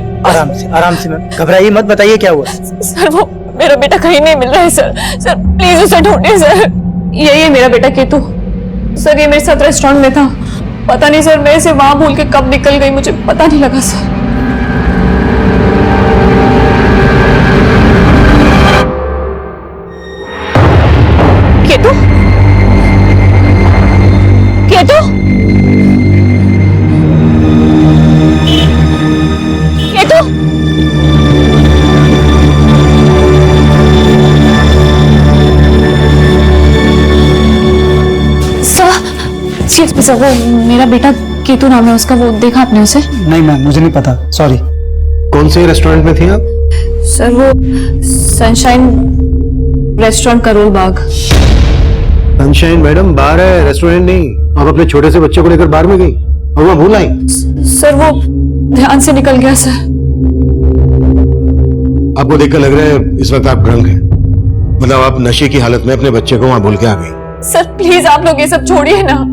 Speaker 12: आराम से मैम, घबराइए मत, बताइए क्या हुआ?
Speaker 1: सर वो मेरा बेटा कहीं नहीं मिल रहा है सर प्लीज उसे ढूंढिए सर। यही है मेरा बेटा केतु,
Speaker 16: सर ये मेरे साथ रेस्टोरेंट में था, पता नहीं सर मैं इसे वहां भूल के कब निकल गई, मुझे पता नहीं लगा सर। केतु, केतु, केतु, सर वो मेरा बेटा केतु नाम है उसका, वो देखा आपने उसे?
Speaker 13: नहीं मैम, मुझे नहीं पता, सॉरी।
Speaker 14: कौन से रेस्टोरेंट में थी आप?
Speaker 16: सर वो sunshine restaurant Karol Bagh.
Speaker 14: Sunshine madam बार है, रेस्टोरेंट नहीं। आप अपने छोटे से बच्चे को लेकर बाहर में गई और वहां भूल आई?
Speaker 16: सर वो ध्यान से निकल गया सर।
Speaker 14: आपको देखकर लग रहा है इस वक्त आप ड्रंक हैं, मतलब आप नशे की हालत में अपने बच्चे को वहां भूल के आ गई।
Speaker 16: सर प्लीज आप लोग ये सब छोड़िए ना,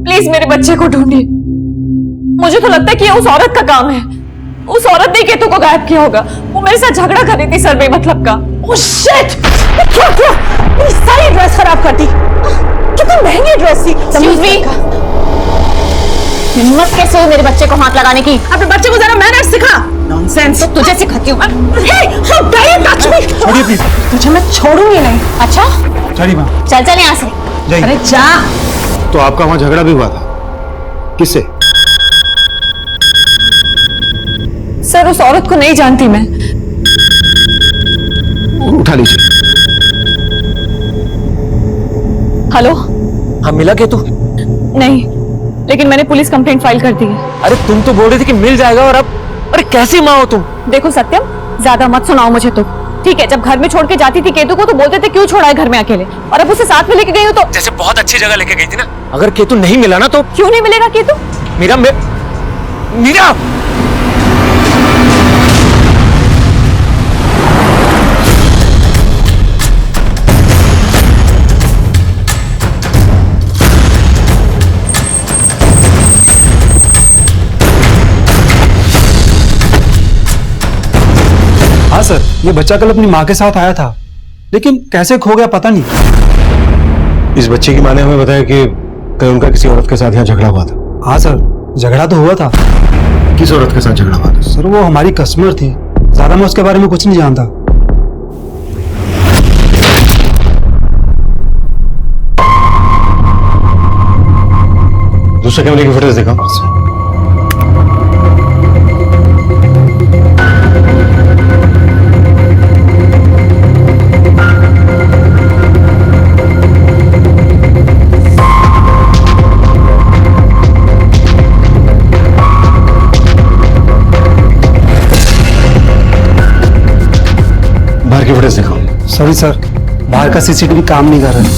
Speaker 16: प्लीज मेरे बच्चे को ढूंढिए। मुझे तो लगता है कि ये उस औरत का काम है, उस औरत ने केतु को गायब किया होगा। वो मेरे साथ झगड़ा कर रही थी सर बेमतलब का।
Speaker 17: Oh shit! क्या क्या? मेरी सारी ड्रेस खराब कर दी। कितनी महंगी ड्रेस थी।
Speaker 16: Excuse me? हिम्मत कैसे हुई मेरे बच्चे को हाथ लगाने की?
Speaker 17: अपने बच्चे को जरा मैनर्स सिखा। नॉनसेंस।
Speaker 16: तो तुझे सिखाती हूँ मैं।
Speaker 17: Hey, how dare you touch me?
Speaker 13: छोड़िए प्लीज।
Speaker 17: तुझे मैं छोड़ूंगी नहीं।
Speaker 16: अच्छा?
Speaker 13: चलिए मैम।
Speaker 16: चल चल यहाँ से।
Speaker 13: जाइए।
Speaker 17: अरे जा।
Speaker 14: तो आपका वहां झगड़ा भी हुआ था? किससे?
Speaker 16: सर उस औरत को नहीं जानती मैं।
Speaker 14: उठा लीजिए।
Speaker 8: हेलो, हाँ मिला केतु?
Speaker 16: नहीं, लेकिन मैंने पुलिस कंप्लेंट फाइल कर दी है।
Speaker 8: अरे तुम तो बोल रही थी कि मिल जाएगा, और अब अरे कैसी माँ हो तुम?
Speaker 16: देखो सत्यम, ज्यादा मत सुनाओ मुझे तो, ठीक है? जब घर में छोड़ के जाती थी केतु को तो बोलते थे क्यों छोड़ा है घर में अकेले, और अब उसे साथ में लेके गई हो तो
Speaker 8: जैसे बहुत अच्छी जगह लेके गई थी ना। अगर केतु नहीं मिला ना तो
Speaker 16: क्यों नहीं मिलेगा केतु?
Speaker 8: मीरा मीरा
Speaker 13: हाँ सर, ये बच्चा कल अपनी माँ के साथ आया था, लेकिन कैसे खो गया पता नहीं।
Speaker 14: इस बच्चे की माँ ने हमें बताया कि कल उनका किसी औरत के साथ यहाँ झगड़ा हुआ था।
Speaker 13: हाँ सर, झगड़ा तो हुआ था।
Speaker 14: किस औरत के साथ झगड़ा हुआ था?
Speaker 13: सर वो हमारी कस्टमर थी, ज्यादा मैं उसके बारे में कुछ नहीं जानता।
Speaker 14: दूसरे कैमरे की फुटेज देखा। बाहर की फुटेज दिखाओ।
Speaker 13: सॉरी सर, बाहर का सीसीटीवी काम नहीं कर रहा है।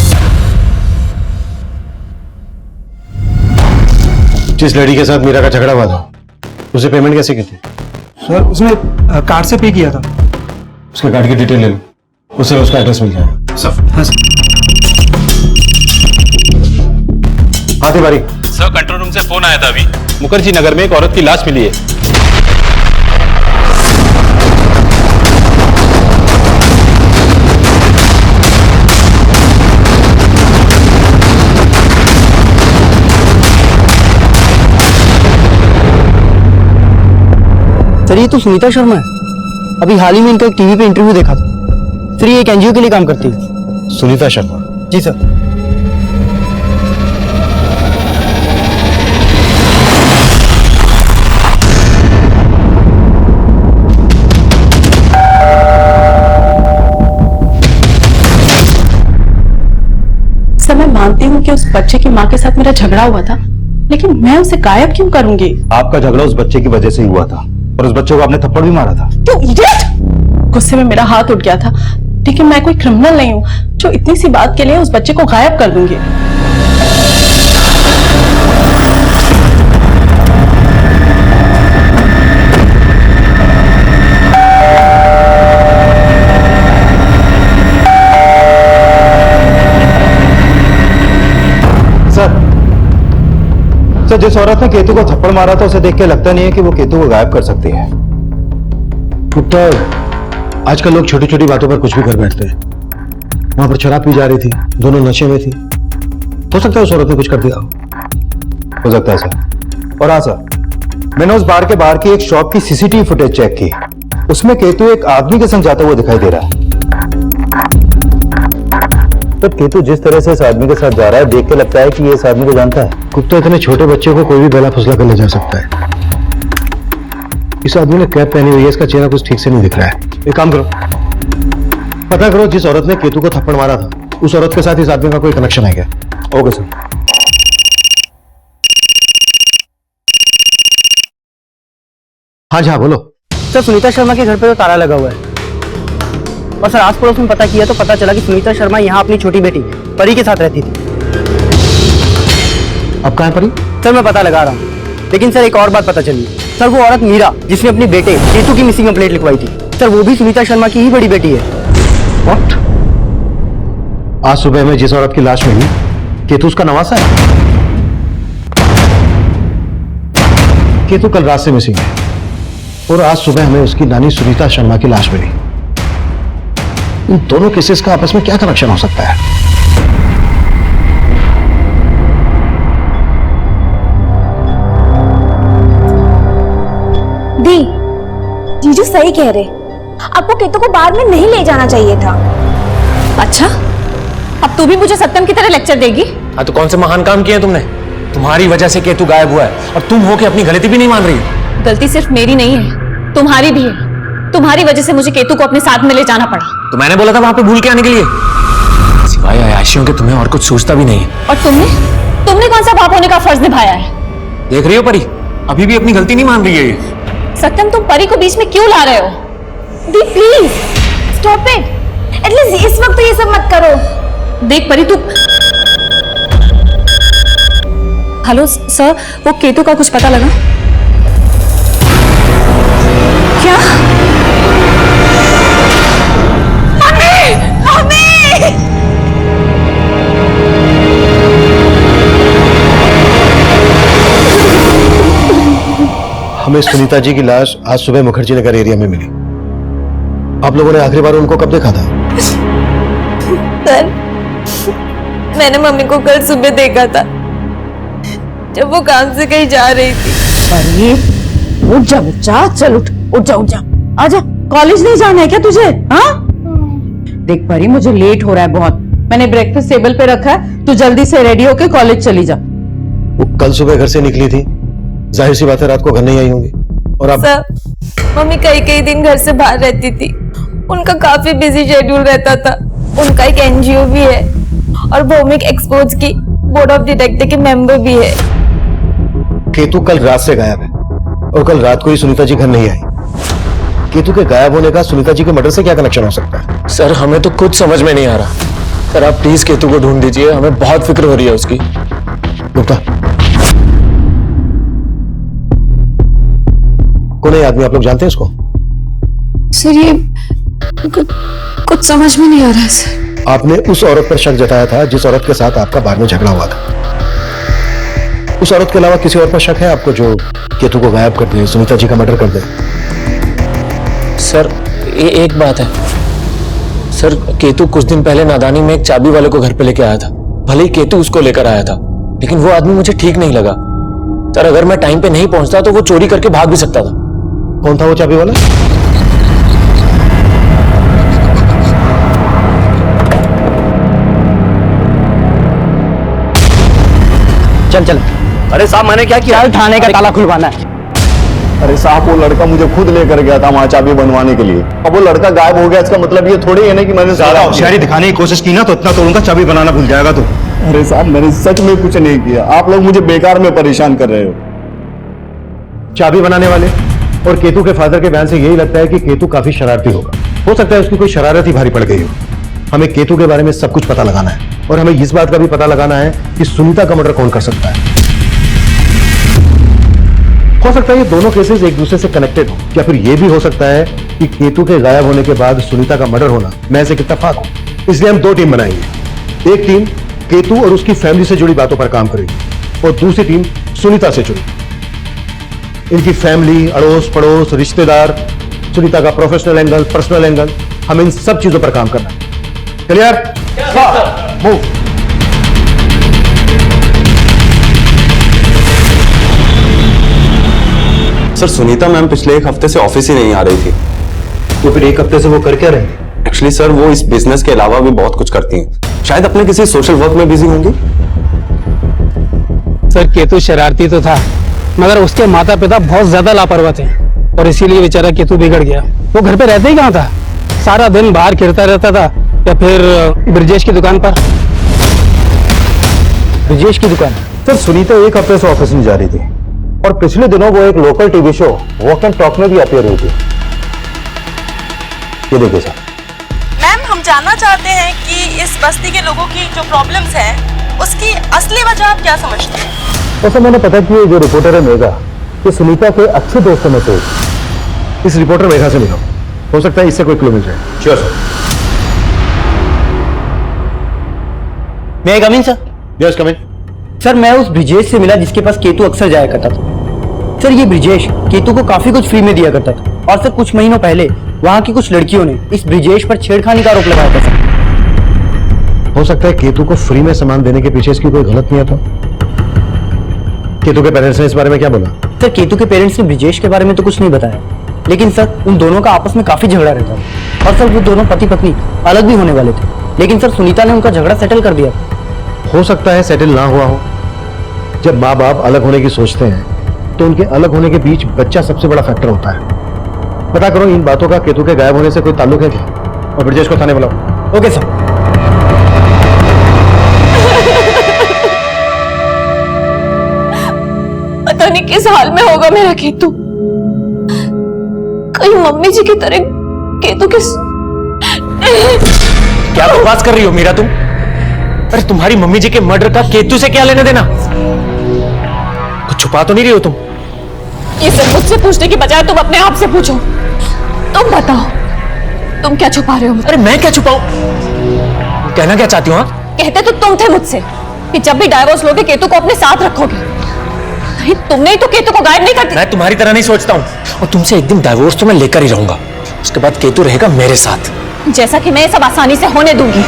Speaker 14: जिस लड़की के साथ मीरा का झगड़ा हुआ था, उसे पेमेंट कैसे की थी?
Speaker 13: सर उसने कार्ड से पे किया था।
Speaker 14: उसके कार्ड की डिटेल ले लो, उसे उसका एड्रेस मिल जाएगा।
Speaker 13: हाँ सर।
Speaker 14: हाँ तिवारी।
Speaker 19: सर कंट्रोल रूम से फोन आया था अभी, मुखर्जी नगर में एक औरत की लाश मिली है।
Speaker 12: सर ये तो सुनीता शर्मा है, अभी हाल ही में इनका एक टीवी पे इंटरव्यू देखा था। फिर ये एक एनजीओ के लिए काम करती है।
Speaker 14: सुनीता शर्मा?
Speaker 12: जी सर।
Speaker 17: सर मैं मानती हूँ कि उस बच्चे की माँ के साथ मेरा झगड़ा हुआ था, लेकिन मैं उसे गायब क्यों करूंगी?
Speaker 14: आपका झगड़ा उस बच्चे की वजह से ही हुआ था, और उस बच्चे को आपने थप्पड़ भी मारा था।
Speaker 17: तो इडियट! गुस्से में मेरा हाथ उठ गया था, लेकिन मैं कोई क्रिमिनल नहीं हूँ जो इतनी सी बात के लिए उस बच्चे को गायब कर दूंगी।
Speaker 14: सर जिस औरत ने केतु को थप्पड़ मारा था उसे देख के लगता नहीं है कि वो केतु को गायब कर सकती है। पुत्र, आजकल लोग छोटी छोटी बातों पर कुछ भी कर बैठते हैं। वहां पर शराब पी जा रही थी, दोनों नशे में थी। हो सकता है उस औरत ने कुछ कर दिया हो सकता है सर। और हाँ सर, मैंने उस बार के बाहर की एक शॉप की सीसीटीवी फुटेज चेक की, उसमें केतु एक आदमी के संग जाता हुआ दिखाई दे रहा है। तो केतु जिस तरह से इस आदमी के साथ जा रहा है, देख के लगता है कि ये इस आदमी को जानता है। कुत्ता इतने छोटे बच्चे को कोई भी बेला फुसला कर ले जा सकता है। इस आदमी ने कैप पहनी हुई है, इसका चेहरा कुछ ठीक से नहीं दिख रहा है। एक काम करो, पता करो जिस औरत ने केतु को थप्पड़ मारा था, उस औरत के साथ इस आदमी का कोई कनेक्शन है क्या? Okay sir. हाँ जी हाँ बोलो।
Speaker 20: सर सुनीता शर्मा के घर पे तो ताला लगा हुआ है, और सर आस पड़ोस में पता किया तो पता चला कि सुनीता शर्मा यहाँ अपनी छोटी बेटी परी के साथ रहती थी।
Speaker 14: अब कहाँ है परी?
Speaker 20: सर मैं पता लगा रहा हूँ, लेकिन सर एक और बात पता चली। सर वो औरत मीरा जिसने अपने बेटे केतु की मिसिंग कंप्लेंट लिखवाई थी, सर वो भी सुनीता शर्मा की ही बड़ी बेटी है।
Speaker 14: What? आज सुबह में जिस औरत की लाश मिली, केतु उसका नवासा है? केतु कल रात से मिसिंग है और आज सुबह हमें उसकी नानी सुनीता शर्मा की लाश मिली। इन दोनों केसेस का आपस में क्या कनेक्शन हो सकता है?
Speaker 11: दी, जीजू सही कह रहे, आपको केतु को बाहर में नहीं ले जाना चाहिए था।
Speaker 16: अच्छा, अब तू भी मुझे सत्यम की तरह लेक्चर देगी?
Speaker 3: हाँ तो कौन से महान काम किए तुमने? तुम्हारी वजह से केतु गायब हुआ है और तुम हो के अपनी गलती भी नहीं मान रही।
Speaker 16: गलती सिर्फ मेरी नहीं है, तुम्हारी भी है। तुम्हारी वजह से मुझे केतु को अपने साथ में ले जाना पड़ा।
Speaker 3: तो मैंने बोला था वहां पे भूल के आने के लिए। सिवाय अयाशियों के तुम्हें और कुछ सोचता भी नहीं है।
Speaker 16: और तुमने कौन सा बाप होने का फर्ज निभाया है?
Speaker 3: देख रही हो परी, अभी भी अपनी गलती नहीं मान रही है ये।
Speaker 16: सत्यम, तुम परी को बीच में क्यों ला रहे हो?
Speaker 11: दी प्लीज स्टॉप इट, एटलीस्ट इस वक्त तो ये सब मत करो।
Speaker 16: देख परी, तू हेलो सर, वो केतु का कुछ पता लगा क्या? Mummy, mummy!
Speaker 14: हमें सुनीता जी की लाश आज सुबह मुखर्जी नगर एरिया में मिली। आप लोगों ने आखिरी बार उनको कब देखा था?
Speaker 11: सर, मैंने मम्मी को कल सुबह देखा था जब वो काम से कहीं जा रही थी।
Speaker 17: अरे उठ जा बच्चा, चल उठ जा आजा। कॉलेज नहीं जाना है क्या तुझे? हाँ देख परी, मुझे लेट हो रहा है बहुत। मैंने ब्रेकफास्ट टेबल पे रखा है, तू जल्दी से रेडी होके कॉलेज चली जा।
Speaker 14: वो कल सुबह घर से निकली थी, जाहिर सी बात है रात को घर नहीं आई होंगी। और अब
Speaker 11: सर, मम्मी कई दिन घर से बाहर रहती थी, उनका काफी बिजी शेड्यूल रहता था। उनका एक एनजीओ भी है और भौमिक एक्सपोर्ट्स की बोर्ड ऑफ डायरेक्टर के मेंबर भी है।
Speaker 14: केतु कल रात से गायब है और कल रात को ही सुनीता जी घर नहीं आई। केतु के गायब होने का सुनीता जी के मर्डर से क्या कनेक्शन हो सकता है?
Speaker 3: सर हमें तो कुछ समझ में नहीं आ रहा। सर आप प्लीज केतु को ढूंढ दीजिए, हमें बहुत फिक्र हो रही है उसकी।
Speaker 14: गुप्ता, कौन है आदमी? आप लोग जानते हैं इसको?
Speaker 1: सर ये कुछ समझ में नहीं आ रहा है सर।
Speaker 14: आपने उस औरत पर शक जताया था जिस औरत के साथ आपका बाद में झगड़ा हुआ था। उस औरत के अलावा किसी और पर शक है आपको जो केतु को गायब कर दे, सुनीता जी का मर्डर कर दे?
Speaker 3: सर एक बात है सर, केतु कुछ दिन पहले नादानी में एक चाबी वाले को घर पे लेके आया था। भले ही केतु उसको लेकर आया था, लेकिन वो आदमी मुझे ठीक नहीं लगा। सर अगर मैं टाइम पे नहीं पहुंचता तो वो चोरी करके भाग भी सकता था।
Speaker 14: कौन था वो चाबी वाला?
Speaker 20: चल।
Speaker 14: अरे साहब मैंने क्या किया?
Speaker 20: थाने का ताला खुलवाना है।
Speaker 14: अरे साहब वो लड़का मुझे खुद लेकर गया था वहां चाबी बनवाने के लिए। अब वो लड़का गायब हो गया, इसका मतलब ये थोड़ी है ना कि मैंने
Speaker 10: ज्यादा होशियारी दिखाने की कोशिश की ना तो इतना तो उनका चाबी बनाना भूल जाएगा तू।
Speaker 14: अरे साहब मैंने सच में कुछ नहीं किया, आप लोग मुझे बेकार में परेशान कर रहे हो। चाबी बनाने वाले और केतु के फादर के बयान से यही लगता है कि केतु काफी शरारती होगा। हो सकता है उसकी कोई शरारत ही भारी पड़ गई हो। हमें केतु के बारे में सब कुछ पता लगाना है और हमें इस बात का भी पता लगाना है कि सुनीता का मर्डर कौन कर सकता है। हो सकता है ये दोनों केसेस एक दूसरे से कनेक्टेड हो, या फिर ये भी हो सकता है कि केतु के गायब होने के बाद सुनीता का मर्डर होना महज एक इत्तेफाक हो। इसलिए हम दो टीम बनाएंगे। एक टीम केतु और उसकी फैमिली से जुड़ी बातों पर काम करेगी और दूसरी टीम सुनीता से जुड़ी। इनकी फैमिली, अड़ोस पड़ोस, रिश्तेदार, सुनीता का प्रोफेशनल एंगल, पर्सनल एंगल, हमें इन सब चीजों पर काम करना है। Clear? Move.
Speaker 21: Sir Sunita ma'am पिछले एक हफ्ते से ऑफिस ही नहीं आ रही थी।
Speaker 14: तो फिर एक हफ्ते से वो कर क्या रहे?
Speaker 21: एक्चुअली सर वो इस बिजनेस के अलावा भी बहुत कुछ करती हैं। शायद अपने किसी सोशल वर्क में बिजी होंगी।
Speaker 12: सर केतु शरारती तो था, मगर उसके माता पिता बहुत ज्यादा लापरवाह थे और इसीलिए बेचारा केतु बिगड़ गया। वो घर पे रहते ही कहाँ था, सारा दिन बाहर खेलता रहता था या फिर ब्रजेश की दुकान पर।
Speaker 14: ब्रजेश की दुकान? सर सुनीता एक हफ्ते से ऑफिस में जा रही थी और पिछले दिनों वो एक local TV show walk and talk में भी अपीयर हुई थी। ये देखिए सर।
Speaker 17: मैम हम जानना चाहते हैं कि इस बस्ती के लोगों की जो प्रॉब्लम्स हैं उसकी असली वजह आप क्या समझते हैं?
Speaker 14: वैसे मैंने पता किया जो रिपोर्टर है मेघा, ये सुनीता के अच्छे दोस्तों में से एक। इस रिपोर्टर मेघा से मिलो, हो सकता है इससे कोई क्लू मिल जाए। Sure sir.
Speaker 20: मैं कम in sir?
Speaker 14: Yes come in.
Speaker 20: Sir मैं उस ब्रिजेश से मिला जिसके पास केतु अक्सर जाया करता था। सर ये ब्रिजेश केतु को काफी कुछ फ्री में दिया करता था और सर कुछ महीनों पहले वहाँ की कुछ लड़कियों ने इस ब्रिजेश पर छेड़खानी का आरोप लगाया था सर।
Speaker 14: हो सकता है केतु को फ्री में सामान देने के पीछे इसकी कोई गलत नियत हो। केतु के पेरेंट्स ने इस बारे में क्या बोला?
Speaker 20: सर केतु के पेरेंट्स ने ब्रिजेश के बारे में तो कुछ नहीं बताया, लेकिन सर उन दोनों का आपस में काफी झगड़ा रहता था और सर वो दोनों पति पत्नी अलग भी होने वाले थे, लेकिन सर सुनीता ने उनका झगड़ा सेटल कर दिया।
Speaker 14: हो सकता है सेटल ना हुआ हो। जब माँ बाप अलग होने की सोचते हैं तो उनके अलग होने के बीच बच्चा सबसे बड़ा फैक्टर होता है। पता करो इन बातों का केतु के गायब होने से कोई ताल्लुक है क्या, और ब्रजेश को थाने बुलाओ।
Speaker 20: Okay sir.
Speaker 16: पता नहीं किस हाल में होगा मेरा केतु, कहीं मम्मी जी की तरह केतु किस।
Speaker 3: क्या बकवास कर रही हो मीरा तुम? अरे तुम्हारी मम्मी जी के मर्डर का केतु से क्या लेने देना? कुछ छुपा तो नहीं रही हो तुम?
Speaker 16: ये सब मुझसे पूछने की बजाय तुम अपने आप से पूछो। तुम बताओ तुम क्या छुपा रहे हो?
Speaker 3: अरे मैं क्या छुपाऊं? कहना क्या चाहती हो?
Speaker 16: कहते तो तुम थे मुझसे कि जब भी डाइवोर्स लोगे केतु को अपने साथ रखोगे। नहीं तुमने ही तो केतु को गायब नहीं कर दिया।
Speaker 3: मैं तुम्हारी तरह नहीं सोचता हूँ और तुमसे एक दिन डाइवोर्स तो मैं लेकर ही रहूंगा, उसके बाद केतु रहेगा मेरे साथ।
Speaker 16: जैसा कि मैं ये सब आसानी से होने दूंगी।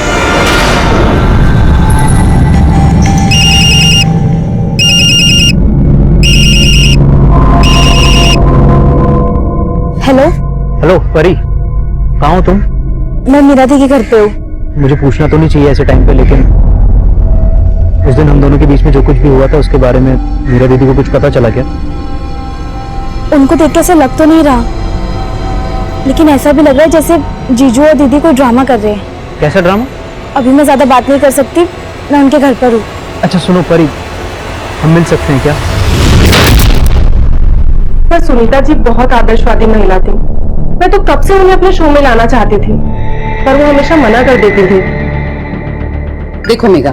Speaker 5: हेलो
Speaker 12: हेलो परी, कहाँ हो तुम?
Speaker 5: मैं मीरा दी के घर पे हूँ।
Speaker 12: मुझे पूछना तो नहीं चाहिए ऐसे टाइम पे, लेकिन उस दिन हम दोनों के बीच में जो कुछ भी हुआ था उसके बारे में मीरा दीदी को कुछ पता चला क्या?
Speaker 5: उनको देख के ऐसा लग तो नहीं रहा, लेकिन ऐसा भी लग रहा है जैसे जीजू और दीदी कोई ड्रामा कर रहे हैं।
Speaker 12: कैसा ड्रामा?
Speaker 5: अभी मैं ज्यादा बात नहीं कर सकती, मैं उनके घर पर हूँ।
Speaker 12: अच्छा सुनो परी, हम मिल सकते हैं क्या?
Speaker 7: पर सुनीता जी बहुत आदर्शवादी महिला थी। मैं तो कब से उन्हें अपने शो में लाना चाहती थी, पर वो हमेशा मना कर देती थी।
Speaker 17: देखो मेघा,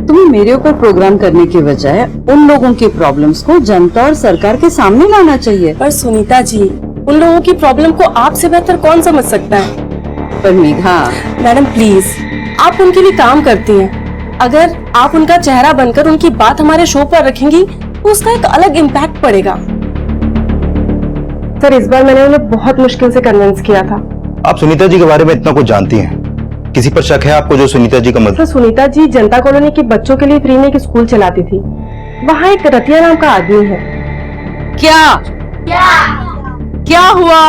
Speaker 17: तुम्हें मेरे ऊपर प्रोग्राम करने के बजाय उन लोगों की प्रॉब्लम्स को जनता और सरकार के सामने लाना चाहिए।
Speaker 7: पर सुनीता जी, उन लोगों की प्रॉब्लम को आपसे बेहतर कौन समझ सकता है?
Speaker 17: पर मेघा
Speaker 7: मैडम प्लीज, आप उनके लिए काम करती हैं। अगर आप उनका चेहरा बनकर उनकी बात हमारे शो पर रखेंगी तो उसका एक अलग इम्पैक्ट पड़ेगा। सर इस बार मैंने उन्हें बहुत मुश्किल से कन्विंस किया था।
Speaker 14: आप सुनीता जी के बारे में इतना कुछ जानती हैं, किसी पर शक है आपको जो सुनीता जी का मतलब?
Speaker 7: सर सुनीता जी जनता कॉलोनी के बच्चों के लिए फ्री में एक स्कूल चलाती थी। वहाँ एक रतिया नाम का आदमी है।
Speaker 17: क्या हुआ?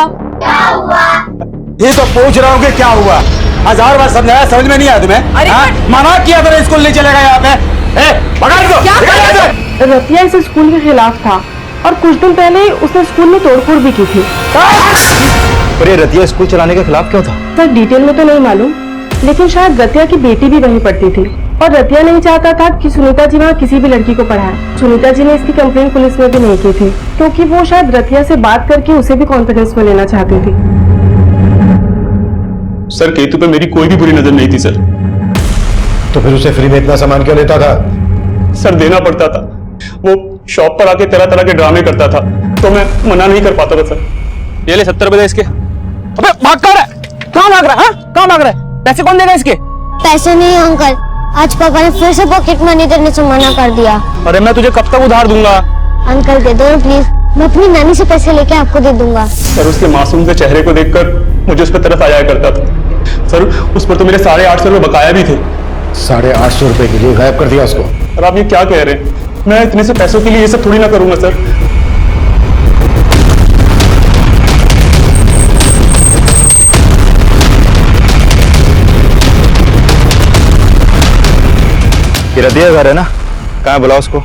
Speaker 3: ये तो पूछ रहा हूँ कि क्या हुआ? 1000 बार समझाया, समझ में नहीं आया तुम्हें? अरे मना किया था स्कूल नहीं चलेगा यहाँ पे। पकड़ दो।
Speaker 7: रतिया इस स्कूल के खिलाफ था और कुछ दिन पहले उसने स्कूल में तोड़फोड़ भी की थी।
Speaker 14: पर ये रतिया स्कूल चलाने के खिलाफ क्यों था?
Speaker 7: सर डिटेल में तो नहीं मालूम, लेकिन शायद रतिया की बेटी भी वहीं पढ़ती थी और रतिया नहीं चाहता था कि सुनीता जी वहाँ किसी भी लड़की को पढ़ाए। सुनीता जी ने इसकी कंप्लेंट पुलिस में भी नहीं की थी, क्योंकि वो शायद रतिया से बात करके उसे भी कॉन्फिडेंस में लेना चाहती थी।
Speaker 19: सर केतु पे मेरी कोई भी बुरी नजर नहीं थी सर।
Speaker 14: तो फिर उसे फ्री में इतना सामान क्यों लेता था?
Speaker 19: सर देना पड़ता था, वो शॉप पर आके तरह तरह के ड्रामे करता था तो मैं मना नहीं कर पाता था सर। ये ले 70 रुपए इसके।
Speaker 3: अबे भाग कर, कहाँ भाग रहा है? कहाँ भाग रहा है? पैसे कौन देगा इसके?
Speaker 15: पैसे नहीं अंकल, आज पापा ने फिर से पॉकेट मनी देने से मना कर दिया।
Speaker 3: अरे मैं तुझे कब तक उधार दूंगा?
Speaker 15: अंकल दे दो प्लीज, मैं अपनी नानी से पैसे लेके आपको दे दूंगा।
Speaker 19: सर उसके मासूम से चेहरे को देखकर मुझे उस पर तरस आया करता था। सर उस पर तो मेरे 850 रुपए बकाया भी थे।
Speaker 14: 850 रुपए के लिए गायब कर दिया उसको?
Speaker 19: और आप ये क्या कह रहे हैं? मैं इतने से पैसों के लिए ये सब थोड़ी ना करूंगा सर।
Speaker 2: ये रतिया घर है ना? कहाँ बुलाओ उसको।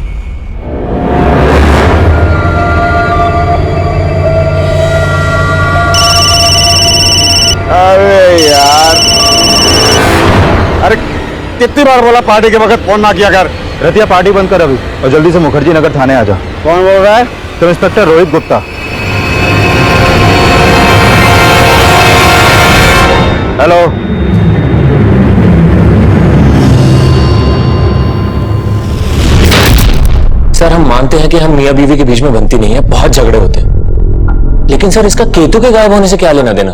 Speaker 14: अरे यार, अरे कितनी बार बोला पार्टी के वक्त फोन ना किया कर।
Speaker 2: रतिया पार्टी बंद कर अभी और जल्दी से मुखर्जी नगर थाने आ जा।
Speaker 14: कौन बोल रहा है?
Speaker 2: तो inspector Rohit Gupta. Hello.
Speaker 8: Sir हम मानते हैं कि हम मियां बीवी के बीच में बनती नहीं है, बहुत झगड़े होते हैं, लेकिन सर इसका केतु के गायब होने से क्या लेना देना?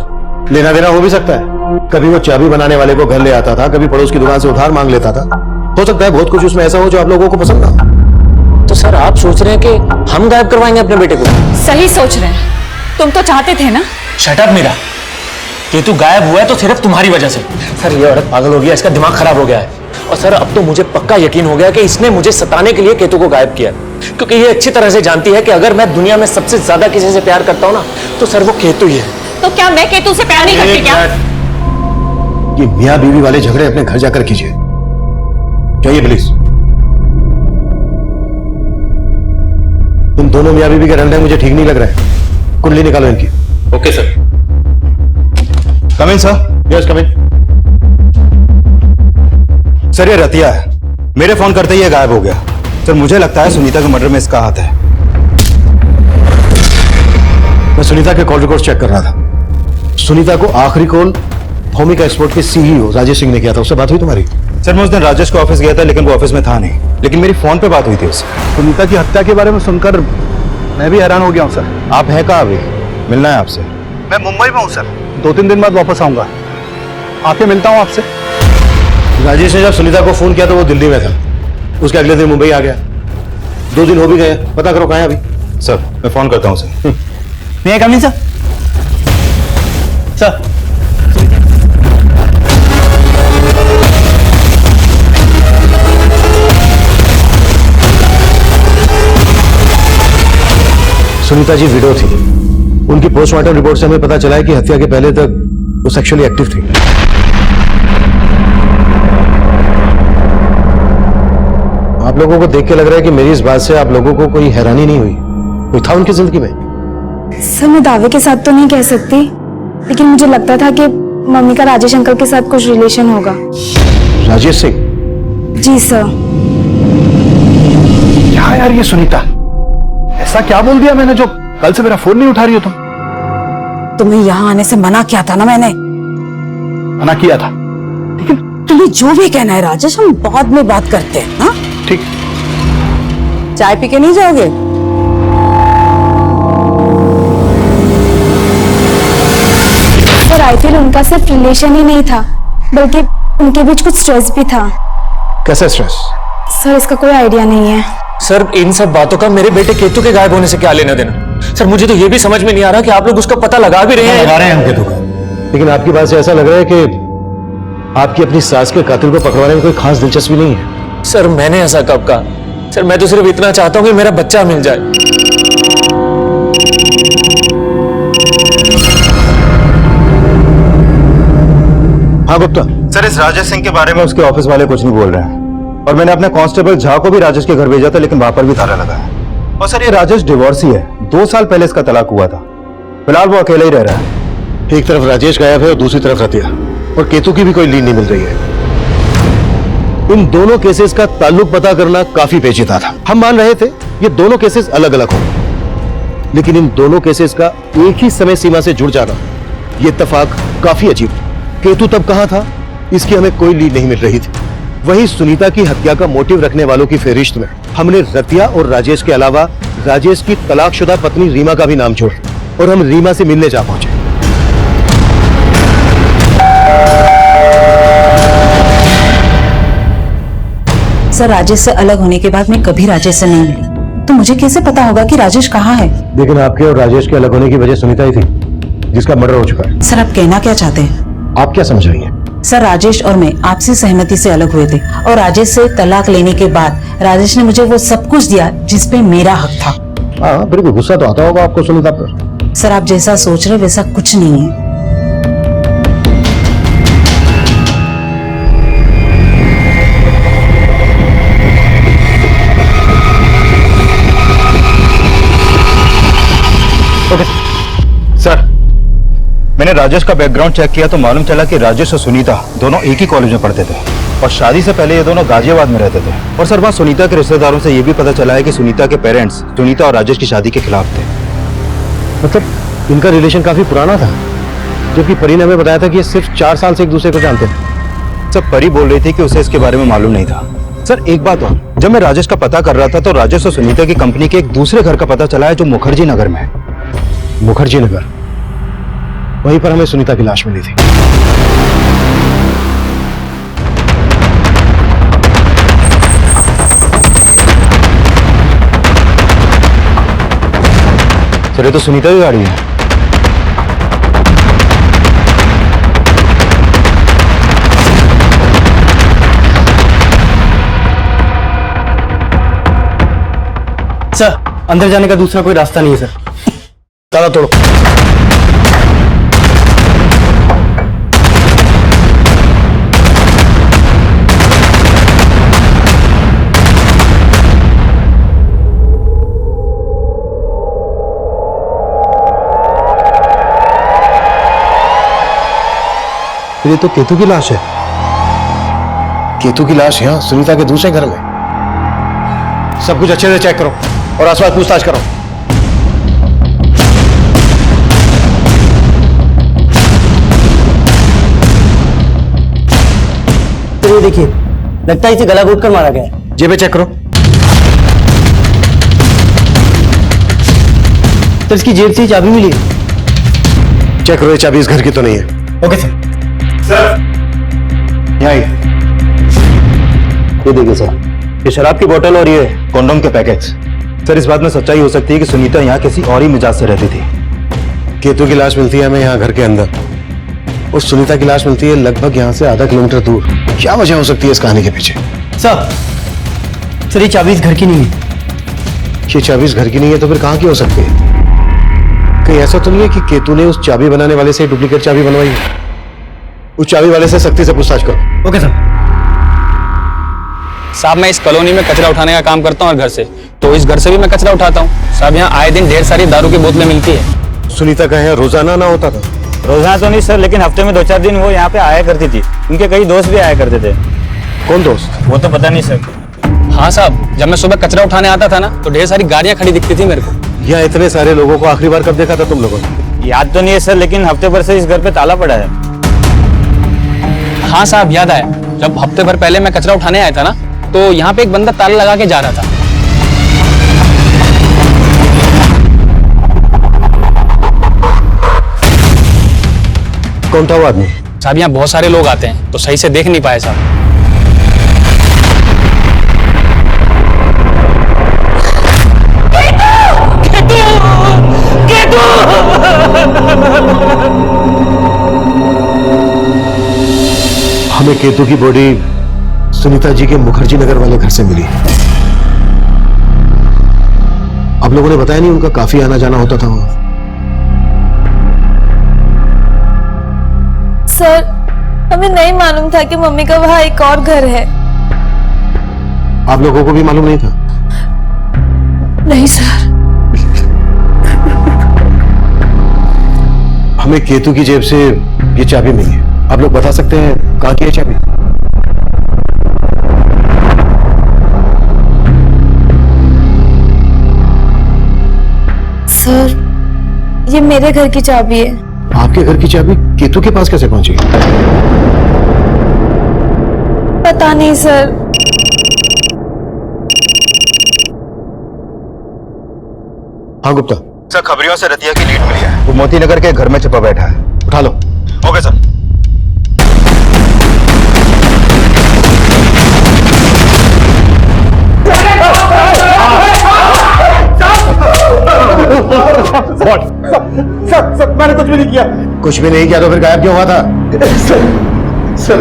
Speaker 14: लेना देना हो भी सकता है। कभी वो चाबी बनाने वाले को घर ले आता था, कभी पड़ोस की दुकान से उधार मांग लेता था। हो सकता है बहुत कुछ उसमें ऐसा हो जो आप लोगों को पसंद ना हो।
Speaker 8: तो सर आप सोच रहे हैं कि हम गायब करवाएंगे अपने बेटे को?
Speaker 16: सही सोच रहे हैं, तुम तो चाहते थे ना।
Speaker 8: शट अप मीरा, केतु गायब हुआ है तो सिर्फ तुम्हारी वजह से। सर ये औरत पागल हो गया, इसका दिमाग खराब हो गया है। और सर अब तो मुझे पक्का यकीन हो गया कि इसने मुझे सताने के लिए केतु को गायब किया, क्योंकि ये अच्छी तरह से जानती है कि अगर मैं दुनिया में सबसे ज्यादा किसी से प्यार करता हूँ ना तो सर वो केतु ही है।
Speaker 16: तो क्या मैं केतु से प्यार नहीं करती क्या?
Speaker 14: ये मियां बीवी वाले झगड़े अपने घर जाकर कीजिए, जाइए प्लीज। तुम दोनों मियां बीवी के रंडे मुझे ठीक नहीं लग रहा है। कुंडली निकालो इनकी।
Speaker 8: Okay sir.
Speaker 14: Come in sir. Yes come in.
Speaker 2: Sir ये रतिया है, मेरे फोन करते ही ये गायब हो गया। सर मुझे लगता है सुनीता के मर्डर में इसका हाथ है।
Speaker 14: मैं सुनीता के कॉल रिकॉर्ड चेक कर रहा था। सुनीता को आखिरी कॉल भौमिक एक्सपोर्ट के सीईओ राजेश सिंह ने किया था। उससे बात हुई तुम्हारी?
Speaker 2: सर मैं उस दिन राजेश के ऑफिस गया था, लेकिन वो ऑफिस में था नहीं, लेकिन मेरी फोन पे बात हुई थी उससे।
Speaker 13: सुनीता की हत्या के बारे में सुनकर मैं भी हैरान हो गया हूँ सर।
Speaker 2: आप हैं कहाँ अभी? मिलना है आपसे।
Speaker 13: मैं मुंबई में हूँ सर, 2-3 दिन बाद वापस आऊंगा, आके मिलता हूँ आपसे।
Speaker 14: राजेश ने जब सुनीता को फोन किया तो वो दिल्ली में था। उसके अगले दिन मुंबई आ गया। 2 दिन हो भी गए, पता करो कहाँ है अभी।
Speaker 2: सर मैं फोन करता हूँ उसे।
Speaker 20: मैं कम in sir. Sir
Speaker 14: Sunita ji window थी। उनकी पोस्टमार्टम रिपोर्ट से हमें पता चला है कि हत्या के पहले तक वो सेक्सुअली एक्टिव थी। आप लोगों को देख के लग रहा है कि मेरी इस बात से आप लोगों को कोई हैरानी नहीं हुई? कोई था उनकी जिंदगी में?
Speaker 11: सर मैं दावे के साथ तो नहीं कह सकती, लेकिन मुझे लगता था कि मम्मी का राजेश अंकल के साथ कुछ रिलेशन होगा।
Speaker 14: राजेश सिंह?
Speaker 11: जी सर।
Speaker 13: क्या यार ये सुनीता, ऐसा क्या बोल दिया मैंने जो कल से मेरा फोन नहीं उठा रही हो तुम?
Speaker 17: तुम्हें यहाँ आने से मना किया था ना मैंने।
Speaker 13: मना किया था?
Speaker 17: तुम्हें जो भी कहना है राजेश, हम बाद में बात करते हैं। हाँ
Speaker 13: ठीक।
Speaker 17: चाय पी के नहीं जाओगे?
Speaker 11: सर आई फील उनका सिर्फ रिलेशन ही नहीं था, बल्कि उनके बीच कुछ स्ट्रेस भी था।
Speaker 14: कैसा स्ट्रेस?
Speaker 11: सर इसका कोई आइडिया नहीं है।
Speaker 8: सर इन सब बातों का मेरे बेटे केतु के गायब होने से क्या लेना देना? सर मुझे तो ये भी समझ में नहीं आ रहा कि आप लोग उसका पता लगा भी रहे हैं।
Speaker 14: लगा रहे हैं हम केतु का, लेकिन आपकी बात से ऐसा लग रहा है कि आपकी अपनी सास के कातिल को पकड़वाने में कोई खास दिलचस्पी नहीं है।
Speaker 8: सर मैंने ऐसा कब कहा? सर मैं तो सिर्फ इतना चाहता हूं कि मेरा बच्चा मिल जाए।
Speaker 14: हाँ गुप्ता।
Speaker 2: सर इस राजेश सिंह के बारे में उसके ऑफिस वाले कुछ नहीं बोल रहे हैं, और मैंने अपने कांस्टेबल झा को भी राजेश के घर भेजा था, लेकिन वहां पर भी ताला लगा है। और सर ये राजेश डिवोर्सी है, 2 साल पहले इसका तलाक हुआ था। फिलहाल वो अकेला ही रह रहा है।
Speaker 14: एक तरफ राजेश गायब है और दूसरी तरफ रतिया, और केतु की भी कोई लीड नहीं मिल रही है। इन दोनों केसेस का ताल्लुक पता करना काफी पेचीदा था। हम मान रहे थे ये दोनों केसेस अलग अलग होंगे, लेकिन इन दोनों केसेस का एक ही समय सीमा से जुड़ जाना, ये इत्तेफाक काफी अजीब। केतु तब कहां था, इसकी हमें कोई लीड नहीं मिल रही थी। वहीं सुनीता की हत्या का मोटिव रखने वालों की फेहरिस्त में हमने रतिया और राजेश के अलावा राजेश की तलाकशुदा पत्नी रीमा का भी नाम जोड़ा, और हम रीमा से मिलने जा पहुंचे।
Speaker 17: सर राजेश से अलग होने के बाद मैं कभी राजेश से नहीं मिली, तो मुझे कैसे पता होगा कि राजेश कहाँ है?
Speaker 14: लेकिन आपके और राजेश के अलग होने की वजह सुनीता ही थी, जिसका मर्डर हो चुका है।
Speaker 17: सर आप कहना क्या चाहते हैं?
Speaker 14: आप क्या समझ रही हैं?
Speaker 17: सर राजेश और मैं आपसी सहमति से अलग हुए थे, और राजेश से तलाक लेने के बाद राजेश ने मुझे वो सब कुछ दिया जिसपे मेरा हक था।
Speaker 14: हाँ बिल्कुल, गुस्सा तो आता होगा आपको सुनीता पर।
Speaker 17: सर आप जैसा सोच रहे वैसा कुछ नहीं है।
Speaker 4: ओके सर, मैंने राजेश का बैकग्राउंड चेक किया तो मालूम चला कि राजेश और सुनीता दोनों एक ही कॉलेज में पढ़ते थे और शादी से पहले ये दोनों गाजियाबाद में रहते थे। और सर, वहाँ सुनीता के रिश्तेदारों से ये भी पता चला है कि सुनीता के पेरेंट्स सुनीता और राजेश की शादी के खिलाफ थे।
Speaker 14: मतलब इनका रिलेशन काफी पुराना था, जबकि परी ने हमें बताया था कि ये सिर्फ 4 साल से एक दूसरे को जानते थे।
Speaker 4: सर, परी बोल रही थी कि उसे इसके बारे में मालूम नहीं था। सर, एक बात और, जब मैं राजेश का पता कर रहा था तो राजेश और सुनीता की कंपनी के एक दूसरे घर का पता चला है जो मुखर्जी नगर में है।
Speaker 14: मुखर्जी नगर, वहीं पर हमें सुनीता की लाश मिली थी।
Speaker 4: सर, ये तो सुनीता की गाड़ी है।
Speaker 20: सर, अंदर जाने का दूसरा कोई रास्ता नहीं है सर।
Speaker 14: ताला तोड़ो। ये तो केतु की लाश है। केतु की लाश यहाँ सुनीता के दूसरे घर में। सब कुछ अच्छे से चेक करो और आसपास पूछताछ करो।
Speaker 20: तो ये देखिए, लगता है इसे गला घोट कर मारा गया है।
Speaker 14: जेबें चेक करो।
Speaker 20: तो इसकी जेब से चाबी मिली है।
Speaker 14: चेक करो, ये चाबी इस घर की तो नहीं है।
Speaker 20: Okay sir.
Speaker 14: यहाँ आइए।
Speaker 4: ये देखिए सर, ये शराब की बोतल और ये कॉन्डोम के पैकेट्स। सर, इस बात में सच्चाई हो सकती है कि सुनीता यहाँ किसी और ही मिजाज से रहती थी।
Speaker 14: केतु की लाश मिलती है हमें यहाँ घर के अंदर, और सुनीता की लाश मिलती है लगभग यहाँ से आधा किलोमीटर दूर। क्या वजह हो सकती है इस कहानी के पीछे?
Speaker 20: सर, ये चाबी इस घर की नहीं है।
Speaker 14: ये चाबी इस घर की नहीं है तो फिर कहाँ की हो सकती है? कहीं ऐसा तो नहीं है कि केतु ने उस चाबी बनाने वाले से डुप्लीकेट चाबी बनवाई है? उस चाबी वाले से सख्ती से पूछताछ करो।
Speaker 20: Okay sir.
Speaker 18: साहब, मैं इस कॉलोनी में कचरा उठाने का काम करता हूँ और घर से, तो इस घर से भी मैं कचरा उठाता हूँ। साहब, यहाँ आए दिन ढेर सारी दारू की बोतलें मिलती है।
Speaker 14: सुनीता का यहाँ रोजाना ना होता था?
Speaker 3: रोजाना तो नहीं सर, लेकिन हफ्ते में 2-4 दिन वो यहाँ पे आया करती थी। उनके कई दोस्त भी आया करते थे।
Speaker 14: कौन दोस्त?
Speaker 3: वो तो पता नहीं सर।
Speaker 18: हाँ साहब, जब मैं सुबह कचरा उठाने आता था ना तो ढेर सारी गाड़ियाँ खड़ी दिखती थी मेरे को।
Speaker 14: यहाँ इतने सारे लोगों को आखिरी बार कब देखा था तुम लोगों ने?
Speaker 3: याद तो नहीं है सर, लेकिन हफ्ते भर से इस घर पे ताला पड़ा है।
Speaker 18: हाँ साहब, याद आया। जब हफ्ते भर पहले मैं कचरा उठाने आया था ना तो यहाँ पे एक बंदा ताला लगा के जा रहा था।
Speaker 14: कौन था वो आदमी?
Speaker 18: साहब, यहाँ बहुत सारे लोग आते हैं तो सही से देख नहीं पाए साहब।
Speaker 14: हमें केतु की बॉडी सुनीता जी के मुखर्जी नगर वाले घर से मिली। आप लोगों ने बताया नहीं उनका काफी आना जाना होता था वहां?
Speaker 11: सर, हमें नहीं मालूम था कि मम्मी का वहां एक और घर है।
Speaker 14: आप लोगों को भी मालूम नहीं था?
Speaker 11: नहीं सर।
Speaker 14: हमें केतु की जेब से ये चाबी मिली है। आप लोग बता सकते हैं कहां की है चाबी?
Speaker 11: सर, ये मेरे घर की चाबी है।
Speaker 14: आपके घर की चाबी केतु के पास कैसे पहुंची?
Speaker 11: पता नहीं सर।
Speaker 14: हाँ गुप्ता।
Speaker 4: सर, खबरियों से रतिया की लीड मिली है। वो मोती नगर के घर में छिपा बैठा है।
Speaker 14: उठा लो।
Speaker 4: Okay sir.
Speaker 14: सर, मैंने कुछ भी नहीं किया। कुछ भी नहीं किया तो फिर गायब क्यों हुआ था?
Speaker 9: सर,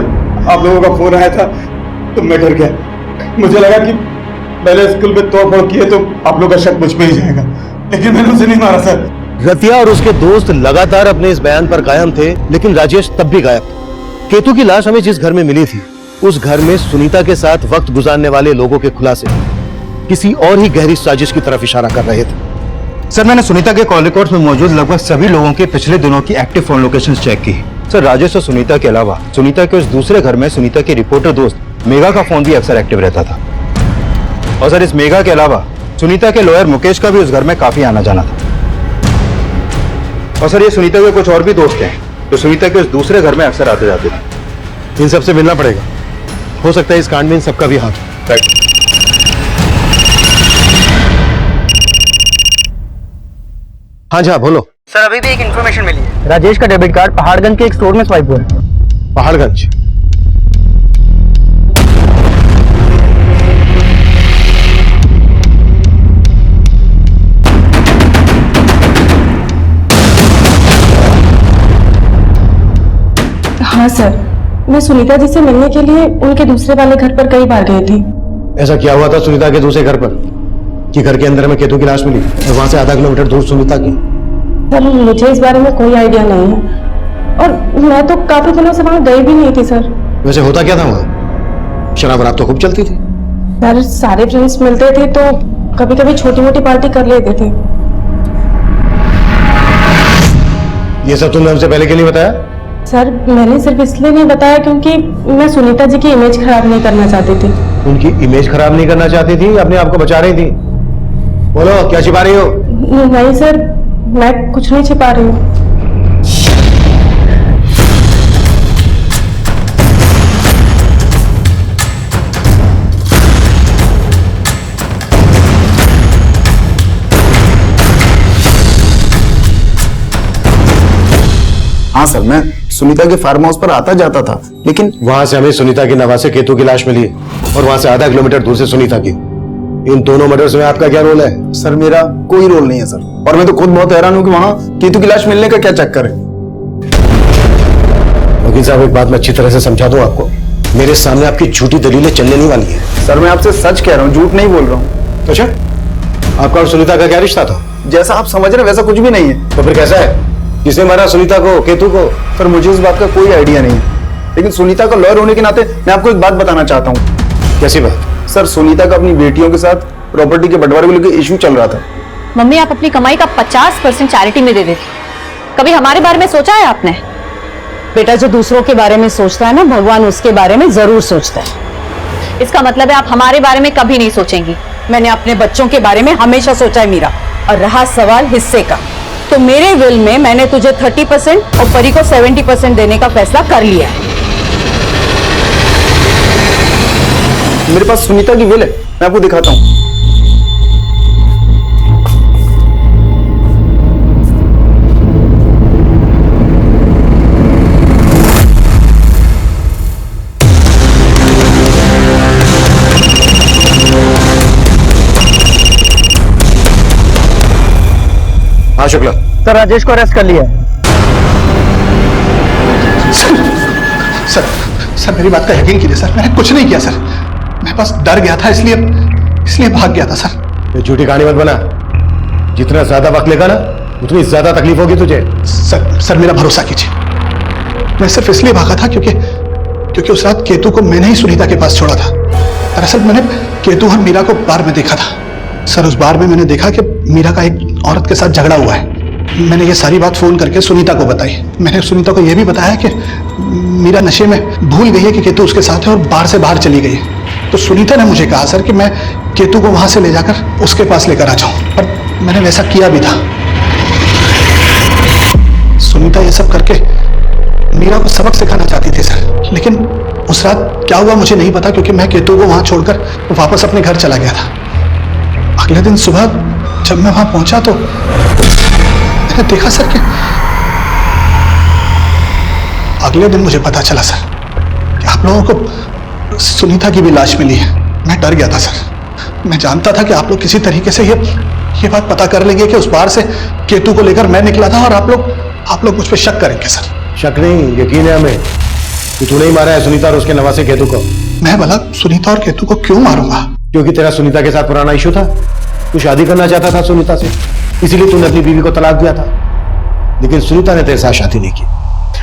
Speaker 9: आप लोगों का फोन आया था तो मैं डर गया। मुझे लगा कि मैंने स्कूल में तोड़फोड़ की है तो आप लोग का शक मुझ पे ही जाएगा, लेकिन मैंने उसे नहीं मारा सर।
Speaker 14: रतिया और उसके दोस्त लगातार अपने इस बयान पर कायम थे, लेकिन राजेश तब भी गायब था। केतु की लाश हमें जिस घर में मिली थी, उस घर में सुनीता के साथ वक्त गुजारने वाले लोगों के खुलासे किसी और ही गहरी साजिश की तरफ इशारा कर रहे थे। सर मैंने सुनीता के कॉल रिकॉर्ड्स में मौजूद लगभग सभी लोगों के पिछले दिनों की एक्टिव फोन लोकेशंस चेक की। सर राजेश और सुनीता के अलावा सुनीता के उस दूसरे घर में सुनीता की रिपोर्टर दोस्त मेघा का फोन भी अक्सर एक्टिव रहता था। और सर इस मेघा के अलावा सुनीता के लॉयर मुकेश का भी उस घर में काफी आना जाना था। और सर ये सुनीता के कुछ और भी दोस्त हैं जो सुनीता के उस दूसरे घर में अक्सर आते जाते थे। इन सबसे मिलना पड़ेगा, हो सकता है इस कांड में इन सबका भी हाथ। हाँ जी हाँ बोलो।
Speaker 20: सर अभी भी एक इन्फॉर्मेशन मिली है, राजेश का डेबिट कार्ड पहाड़गंज के एक स्टोर में स्वाइप हुआ है।
Speaker 14: पहाड़गंज?
Speaker 7: हाँ सर, मैं सुनीता जी से मिलने के लिए उनके दूसरे वाले घर पर कई बार गई थी।
Speaker 14: ऐसा क्या हुआ था सुनीता के दूसरे घर पर कि घर के अंदर में केतु की लाश मिली और वहां से आधा किलोमीटर दूर सुनीता की?
Speaker 7: सर मुझे इस बारे में कोई आइडिया नहीं है और मैं तो काफी दिनों से वहां गई भी नहीं थी सर।
Speaker 14: वैसे होता क्या था वहां? शराब वराब तो खूब चलती थी।
Speaker 7: सर सारे फ्रेंड्स मिलते थे तो कभी कभी छोटी मोटी पार्टी कर लेते थे।
Speaker 14: ये सब तुमने हमसे पहले क्यों नहीं बताया?
Speaker 7: सर मैंने सिर्फ इसलिए नहीं बताया क्योंकि मैं सुनीता जी की इमेज खराब नहीं करना चाहती थी।
Speaker 14: उनकी इमेज खराब नहीं करना चाहती थी, अपने आप को बचा रही थी। बोलो क्या छिपा रही हो?
Speaker 7: नहीं सर, मैं कुछ नहीं छिपा रही हूँ।
Speaker 4: हाँ सर, मैं सुनीता के फार्म हाउस पर आता जाता था, लेकिन
Speaker 14: वहां से हमें सुनीता की नवासे केतु की लाश मिली है और वहां से आधा किलोमीटर दूर से सुनीता की। इन दोनों मर्डर्स में आपका क्या रोल है?
Speaker 4: सर मेरा कोई रोल नहीं है सर, और मैं तो खुद बहुत हैरान हूं कि वहां केतु की लाश मिलने का क्या चक्कर है।
Speaker 14: वकील साहब एक बात मैं अच्छी तरह से समझा दूं आपको, मेरे सामने आपकी झूठी दलीलें चलने नहीं वाली है।
Speaker 4: सर मैं आपसे सच कह रहा हूँ, झूठ नहीं बोल रहा हूँ।
Speaker 14: अच्छा, आपका और सुनीता का क्या रिश्ता था?
Speaker 4: जैसा आप समझ रहे वैसा कुछ भी नहीं है।
Speaker 14: तो फिर कैसा है? किसने मारा सुनीता को, केतु को?
Speaker 4: सर मुझे इस बात का कोई आइडिया नहीं है, लेकिन सुनीता का लॉयर होने के नाते मैं आपको एक बात बताना चाहता हूँ।
Speaker 14: कैसी बात?
Speaker 4: सर सुनीता का अपनी बेटियों के साथ प्रॉपर्टी के बंटवारे को लेकर इशू चल रहा था।
Speaker 6: मम्मी आप अपनी कमाई का 50% चैरिटी में दे देती, कभी हमारे बारे में सोचा है आपने?
Speaker 17: बेटा जो दूसरों के बारे में सोचता है ना, भगवान उसके बारे में जरूर सोचता है।
Speaker 6: इसका मतलब है आप हमारे बारे में कभी नहीं सोचेंगी।
Speaker 17: मैंने अपने बच्चों के बारे में हमेशा सोचा है मीरा। और रहा सवाल हिस्से का, तो मेरे विल में मैंने तुझे 30% और परी को 70% देने का फैसला कर लिया है।
Speaker 4: मेरे पास सुनीता की विल है, मैं आपको दिखाता हूँ।
Speaker 14: हाँ शुक्ला।
Speaker 20: सर राजेश को अरेस्ट कर लिया है।
Speaker 9: सर मेरी बात का यकीन कीजिए सर, मैंने कुछ नहीं किया सर, मैं बस डर गया था इसलिए भाग गया था सर।
Speaker 14: ये झूठी कहानी मत बना, जितना ज्यादा वक्त लेगा ना उतनी ज्यादा तकलीफ होगी तुझे।
Speaker 9: सर मेरा भरोसा कीजिए, मैं सिर्फ इसलिए भागा था क्योंकि उस रात केतु को मैंने ही सुनीता के पास छोड़ा था। दरअसल मैंने केतु और मीरा को बार में देखा था सर। उस बार में मैंने देखा कि मीरा का एक औरत के साथ झगड़ा हुआ है। मैंने ये सारी बात फोन करके सुनीता को बताई। मैंने सुनीता को यह भी बताया कि मीरा नशे में भूल गई है कि केतु उसके साथ है और बार से बाहर चली गई है। तो सुनीता ने मुझे कहा सर कि मैं केतु को वहां से ले जाकर उसके पास लेकर आ जाऊं, पर मैंने वैसा किया भी था। सुनीता ये सब करके मीरा को सबक सिखाना चाहती थी सर, लेकिन उस रात क्या हुआ मुझे नहीं पता, क्योंकि मैं केतु को वहां छोड़कर वापस अपने घर चला गया था। अगले दिन सुबह जब मैं वहां पहुंचा तो मैंने देखा सर कि अगले दिन मुझे पता चला सर कि आप लोगों को सुनीता की भी लाश मिली है। मैं डर गया था सर, मैं जानता था कि आप लोग किसी तरीके से ये बात पता कर लेंगे कि उस बार से केतु को लेकर मैं निकला था और आप लोग मुझ पर शक करेंगे सर।
Speaker 14: शक नहीं, यकीन है हमें कि तूने ही मारा है सुनीता और उसके नवासे केतु को।
Speaker 9: मैं भला सुनीता और केतु को क्यों मारूंगा?
Speaker 14: क्योंकि तेरा सुनीता के साथ पुराना इशू था, तू शादी करना चाहता था सुनीता से, इसीलिए तूने अपनी बीवी को तलाक दिया था। लेकिन सुनीता ने तेरे साथ शादी नहीं की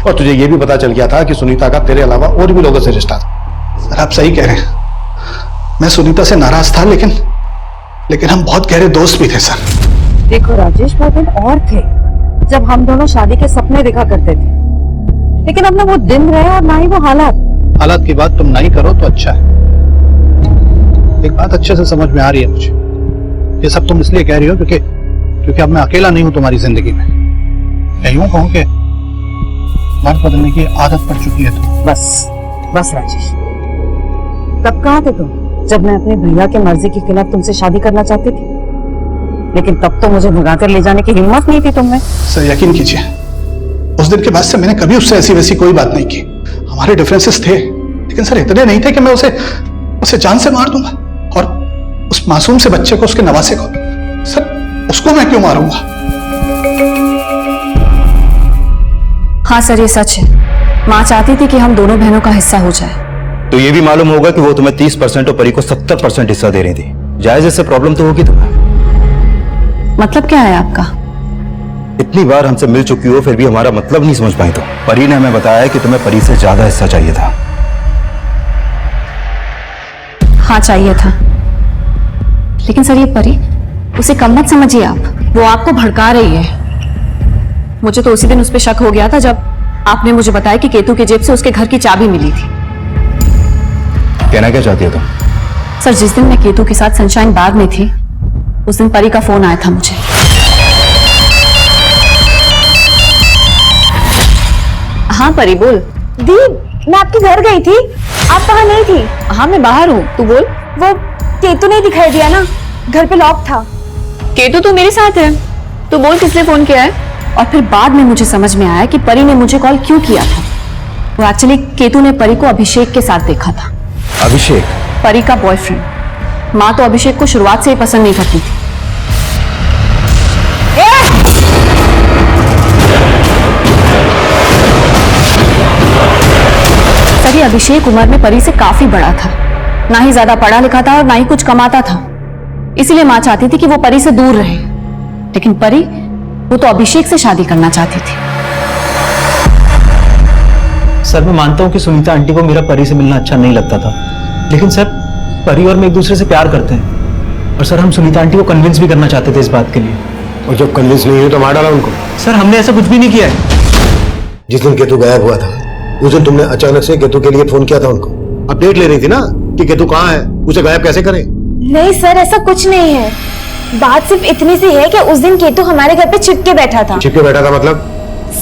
Speaker 14: और तुझे यह भी पता चल गया था कि सुनीता का तेरे अलावा और भी लोगों से रिश्ता था।
Speaker 9: सर आप सही कह रहे हैं, मैं सुनीता से नाराज था, लेकिन हम बहुत गहरे दोस्त भी थे सर।
Speaker 17: देखो राजेश, वो दिन और थे जब हम दोनों शादी के सपने देखा करते थे, लेकिन अब ना वो दिन रहे और ना ही वो हालात
Speaker 9: की बात तुम नहीं करो तो अच्छा है। एक बात अच्छे से समझ में आ रही है मुझे, ये सब तुम इसलिए कह रही हो क्योंकि अब मैं अकेला नहीं हूं तुम्हारी जिंदगी में। मैं यूं कहूं कि बात बदलने की आदत पड़ चुकी है तुम।
Speaker 17: बस राजेश, तब कहाँ थे तुम जब मैं अपने भैया के मर्जी के खिलाफ तुमसे शादी करना चाहती थी? लेकिन तब तो मुझे भगाकर ले जाने की हिम्मत नहीं थी तुम्हें।
Speaker 9: सर यकीन कीजिए, उस दिन के बाद से मैंने कभी उससे ऐसी वैसी कोई बात नहीं की। हमारे डिफरेंसेस थे, लेकिन सर इतने नहीं थे कि मैं उसे जान से मार दूंगा। और उस मासूम से बच्चे को, उसके नवासे को, सर उसको मैं क्यों मारूंगा?
Speaker 5: हाँ सर, ये सच है। माँ चाहती थी कि हम दोनों बहनों का हिस्सा हो जाए।
Speaker 1: तो ये भी मालूम होगा कि वो तुम्हें 30% और परी को 70% हिस्सा दे रही थी। जायज इससे प्रॉब्लम तो होगी तुम्हें।
Speaker 5: मतलब क्या है आपका?
Speaker 1: इतनी बार हमसे मिल चुकी हो फिर भी हमारा मतलब नहीं समझ पाई। तो परी ने हमें बताया कि तुम्हें परी से ज्यादा हिस्सा चाहिए था।
Speaker 5: हाँ चाहिए था, लेकिन सर ये परी, उसे कम मत समझिए आप। वो आपको भड़का रही है। मुझे तो उसी दिन उस पर शक हो गया था जब आपने मुझे बताया कि केतु की जेब से उसके घर की चाबी मिली थी।
Speaker 1: कहना क्या चाहती हो तुम?
Speaker 5: सर जिस दिन मैं केतु के साथ सनशाइन बाग में थी, उस दिन परी का फोन आया था मुझे। हाँ परी बोल।
Speaker 15: दी, मैं आपके घर गई थी, आप वहाँ नहीं थी।
Speaker 5: हाँ मैं बाहर हूँ, तू बोल।
Speaker 15: वो केतु ने दिखाई दिया ना, घर पे लॉक था।
Speaker 5: केतु तो मेरे साथ है, तू बोल किसने फोन किया है? और फिर बाद में मुझे समझ में आया कि परी ने मुझे कॉल क्यों किया था। वो एक्चुअली केतु ने परी को अभिषेक के साथ देखा था।
Speaker 1: अभिषेक?
Speaker 5: परी का बॉयफ्रेंड। माँ तो अभिषेक को शुरुआत से ही पसंद नहीं करती थी। सर ये अभिषेक उम्र में परी से काफी बड़ा था, ना ही ज्यादा पढ़ा लिखा था और ना ही कुछ कमाता था। इसीलिए माँ चाहती थी कि वो परी से दूर रहे, लेकिन परी वो तो अभिषेक से शादी करना चाहती थी।
Speaker 12: सर मैं मानता हूँ कि सुनीता आंटी को मेरा परी से मिलना अच्छा नहीं लगता था, लेकिन सर परी और मैं एक दूसरे से प्यार करते हैं। और सर हम सुनीता आंटी को कन्विंस भी करना चाहते थे इस बात के लिए।
Speaker 14: और जब कन्विंस नहीं हुई तो मार डाला उनको।
Speaker 12: सर हमने ऐसा कुछ भी नहीं किया है।
Speaker 14: जिस दिन केतु गायब हुआ था उस दिन तुमने अचानक से केतु के लिए फोन किया था उनको। अपडेट ले रही थी ना कि केतु कहाँ है, उसे गायब कैसे करें।
Speaker 15: नहीं सर, ऐसा कुछ नहीं है। बात सिर्फ इतनी सी है कि उस दिन केतु हमारे घर पे चिपके बैठा था।
Speaker 14: चिपके बैठा था मतलब?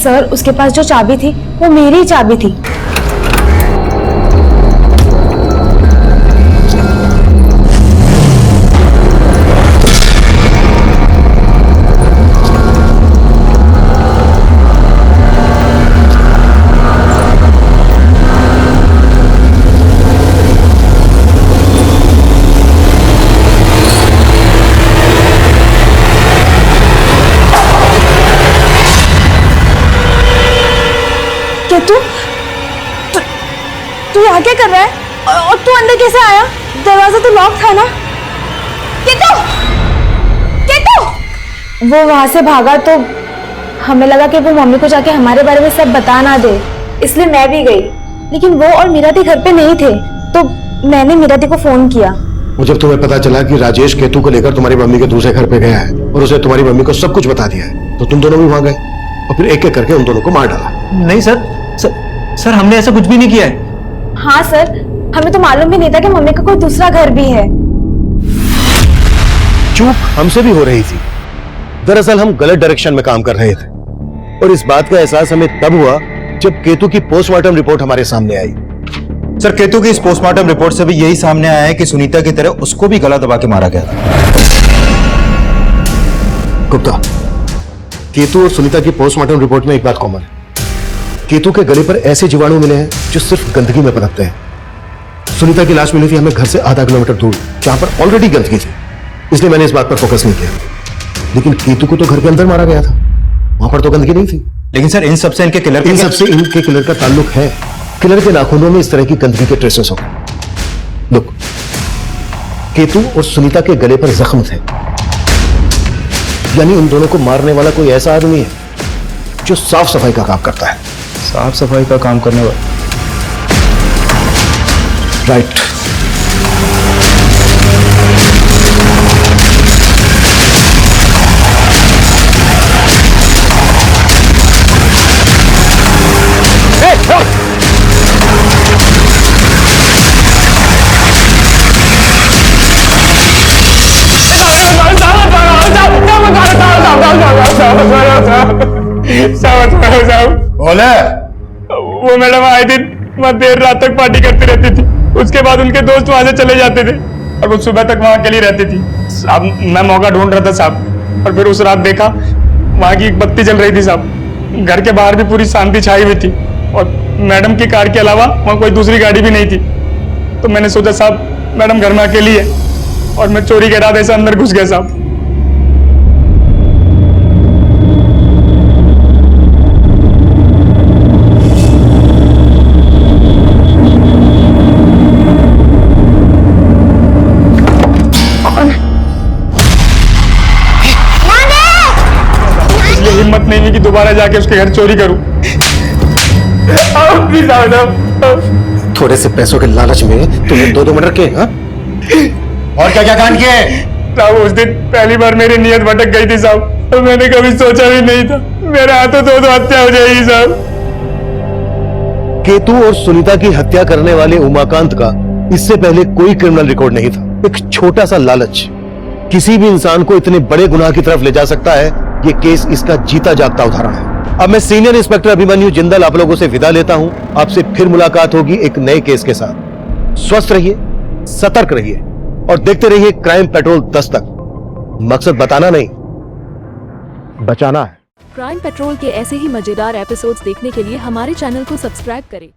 Speaker 15: सर उसके पास जो चाबी थी वो मेरी ही चाबी थी। तू यहाँ क्या कर रहा है? और तू अंदर कैसे आया? दरवाजा तो लॉक था ना? केतु! केतु! वो वहां से भागा तो हमें लगा कि वो मम्मी को जाके हमारे बारे में सब बता ना दे, इसलिए मैं भी गई। लेकिन वो और मीरादी घर पे नहीं थे, तो मैंने मीरादी को फोन किया।
Speaker 14: वो जब तुम्हें पता चला कि राजेश केतु को लेकर तुम्हारी मम्मी के दूसरे घर पे गया है और उसे तुम्हारी मम्मी को सब कुछ बता दिया है, तो तुम दोनों भी वहां गए और फिर एक एक करके उन दोनों को मार डाला।
Speaker 12: नहीं सर हमने ऐसा कुछ भी नहीं किया है।
Speaker 15: हाँ सर, हमें तो मालूम भी नहीं था कि मम्मी का कोई दूसरा घर भी है।
Speaker 14: चूक हमसे भी हो रही थी। दरअसल हम गलत डायरेक्शन में काम कर रहे थे और इस बात का एहसास हमें तब हुआ जब केतु की पोस्टमार्टम रिपोर्ट हमारे सामने आई।
Speaker 1: सर केतु की इस पोस्टमार्टम रिपोर्ट से भी यही सामने आया है कि सुनीता की तरह उसको भी गला दबा के मारा गया था।
Speaker 14: गुप्ता, केतु और सुनीता की पोस्टमार्टम रिपोर्ट में एक बात कॉमन है। केतु के गले पर ऐसे जीवाणु मिले हैं जो सिर्फ गंदगी में पनपते हैं। सुनीता की लाश मिली थी हमें घर से आधा किलोमीटर दूर, जहां पर ऑलरेडी गंदगी थी, इसलिए मैंने इस बात पर फोकस नहीं किया। लेकिन केतु को तो घर के अंदर मारा गया था, वहां पर तो गंदगी नहीं थी।
Speaker 1: लेकिन सर इन सबसे इनके किलर
Speaker 14: का ताल्लुक है। किलर के नाखूनों में इस तरह की गंदगी के ट्रेसेस हो गए। लुक, केतु और सुनीता के गले पर जख्म थे, यानी उन दोनों को मारने वाला कोई ऐसा आदमी है जो साफ सफाई का काम करता है।
Speaker 1: साफ सफाई का काम करने वाला?
Speaker 14: राइट। बोले।
Speaker 19: वो मैडम आए दिन वहाँ देर रात तक पार्टी करती रहती थी, उसके बाद उनके दोस्त वहां से चले जाते थे और वो सुबह तक वहां अकेली रहती थी। साहब मैं मौका ढूंढ रहा था साहब, और फिर उस रात देखा वहां की एक बत्ती जल रही थी साहब, घर के बाहर भी पूरी शांति छाई हुई थी और मैडम की कार के अलावा वहां कोई दूसरी गाड़ी भी नहीं थी। तो मैंने सोचा साहब मैडम घर में अकेली है और मैं चोरी के इरादे से अंदर घुस गया साहब। इसलिए हिम्मत नहीं हुई कि दोबारा जाके उसके घर चोरी करूं।
Speaker 14: थोड़े से पैसों के लालच में तुमने दो मर्डर किए, हाँ? और क्या क्या कांड किए?
Speaker 19: साहब उस दिन पहली बार मेरी नीयत भटक गई थी साहब, तो मैंने कभी सोचा भी नहीं था मेरे हाथों दो हत्या हो जाएगी साहब।
Speaker 14: केतु और सुनीता की हत्या करने वाले उमाकांत का इससे पहले कोई क्रिमिनल रिकॉर्ड नहीं था। एक छोटा सा लालच किसी भी इंसान को इतने बड़े गुनाह की तरफ ले जा सकता है। ये केस इसका जीता जागता उदाहरण है। अब मैं सीनियर इंस्पेक्टर अभिमन्यु जिंदल आप लोगों से विदा लेता हूं। आपसे फिर मुलाकात होगी एक नए केस के साथ। स्वस्थ रहिए, सतर्क रहिए और देखते रहिए क्राइम पेट्रोल 10 तक। मकसद बताना नहीं, बचाना है।
Speaker 10: क्राइम पेट्रोल के ऐसे ही मजेदार एपिसोड्स देखने के लिए हमारे चैनल को सब्सक्राइब करें।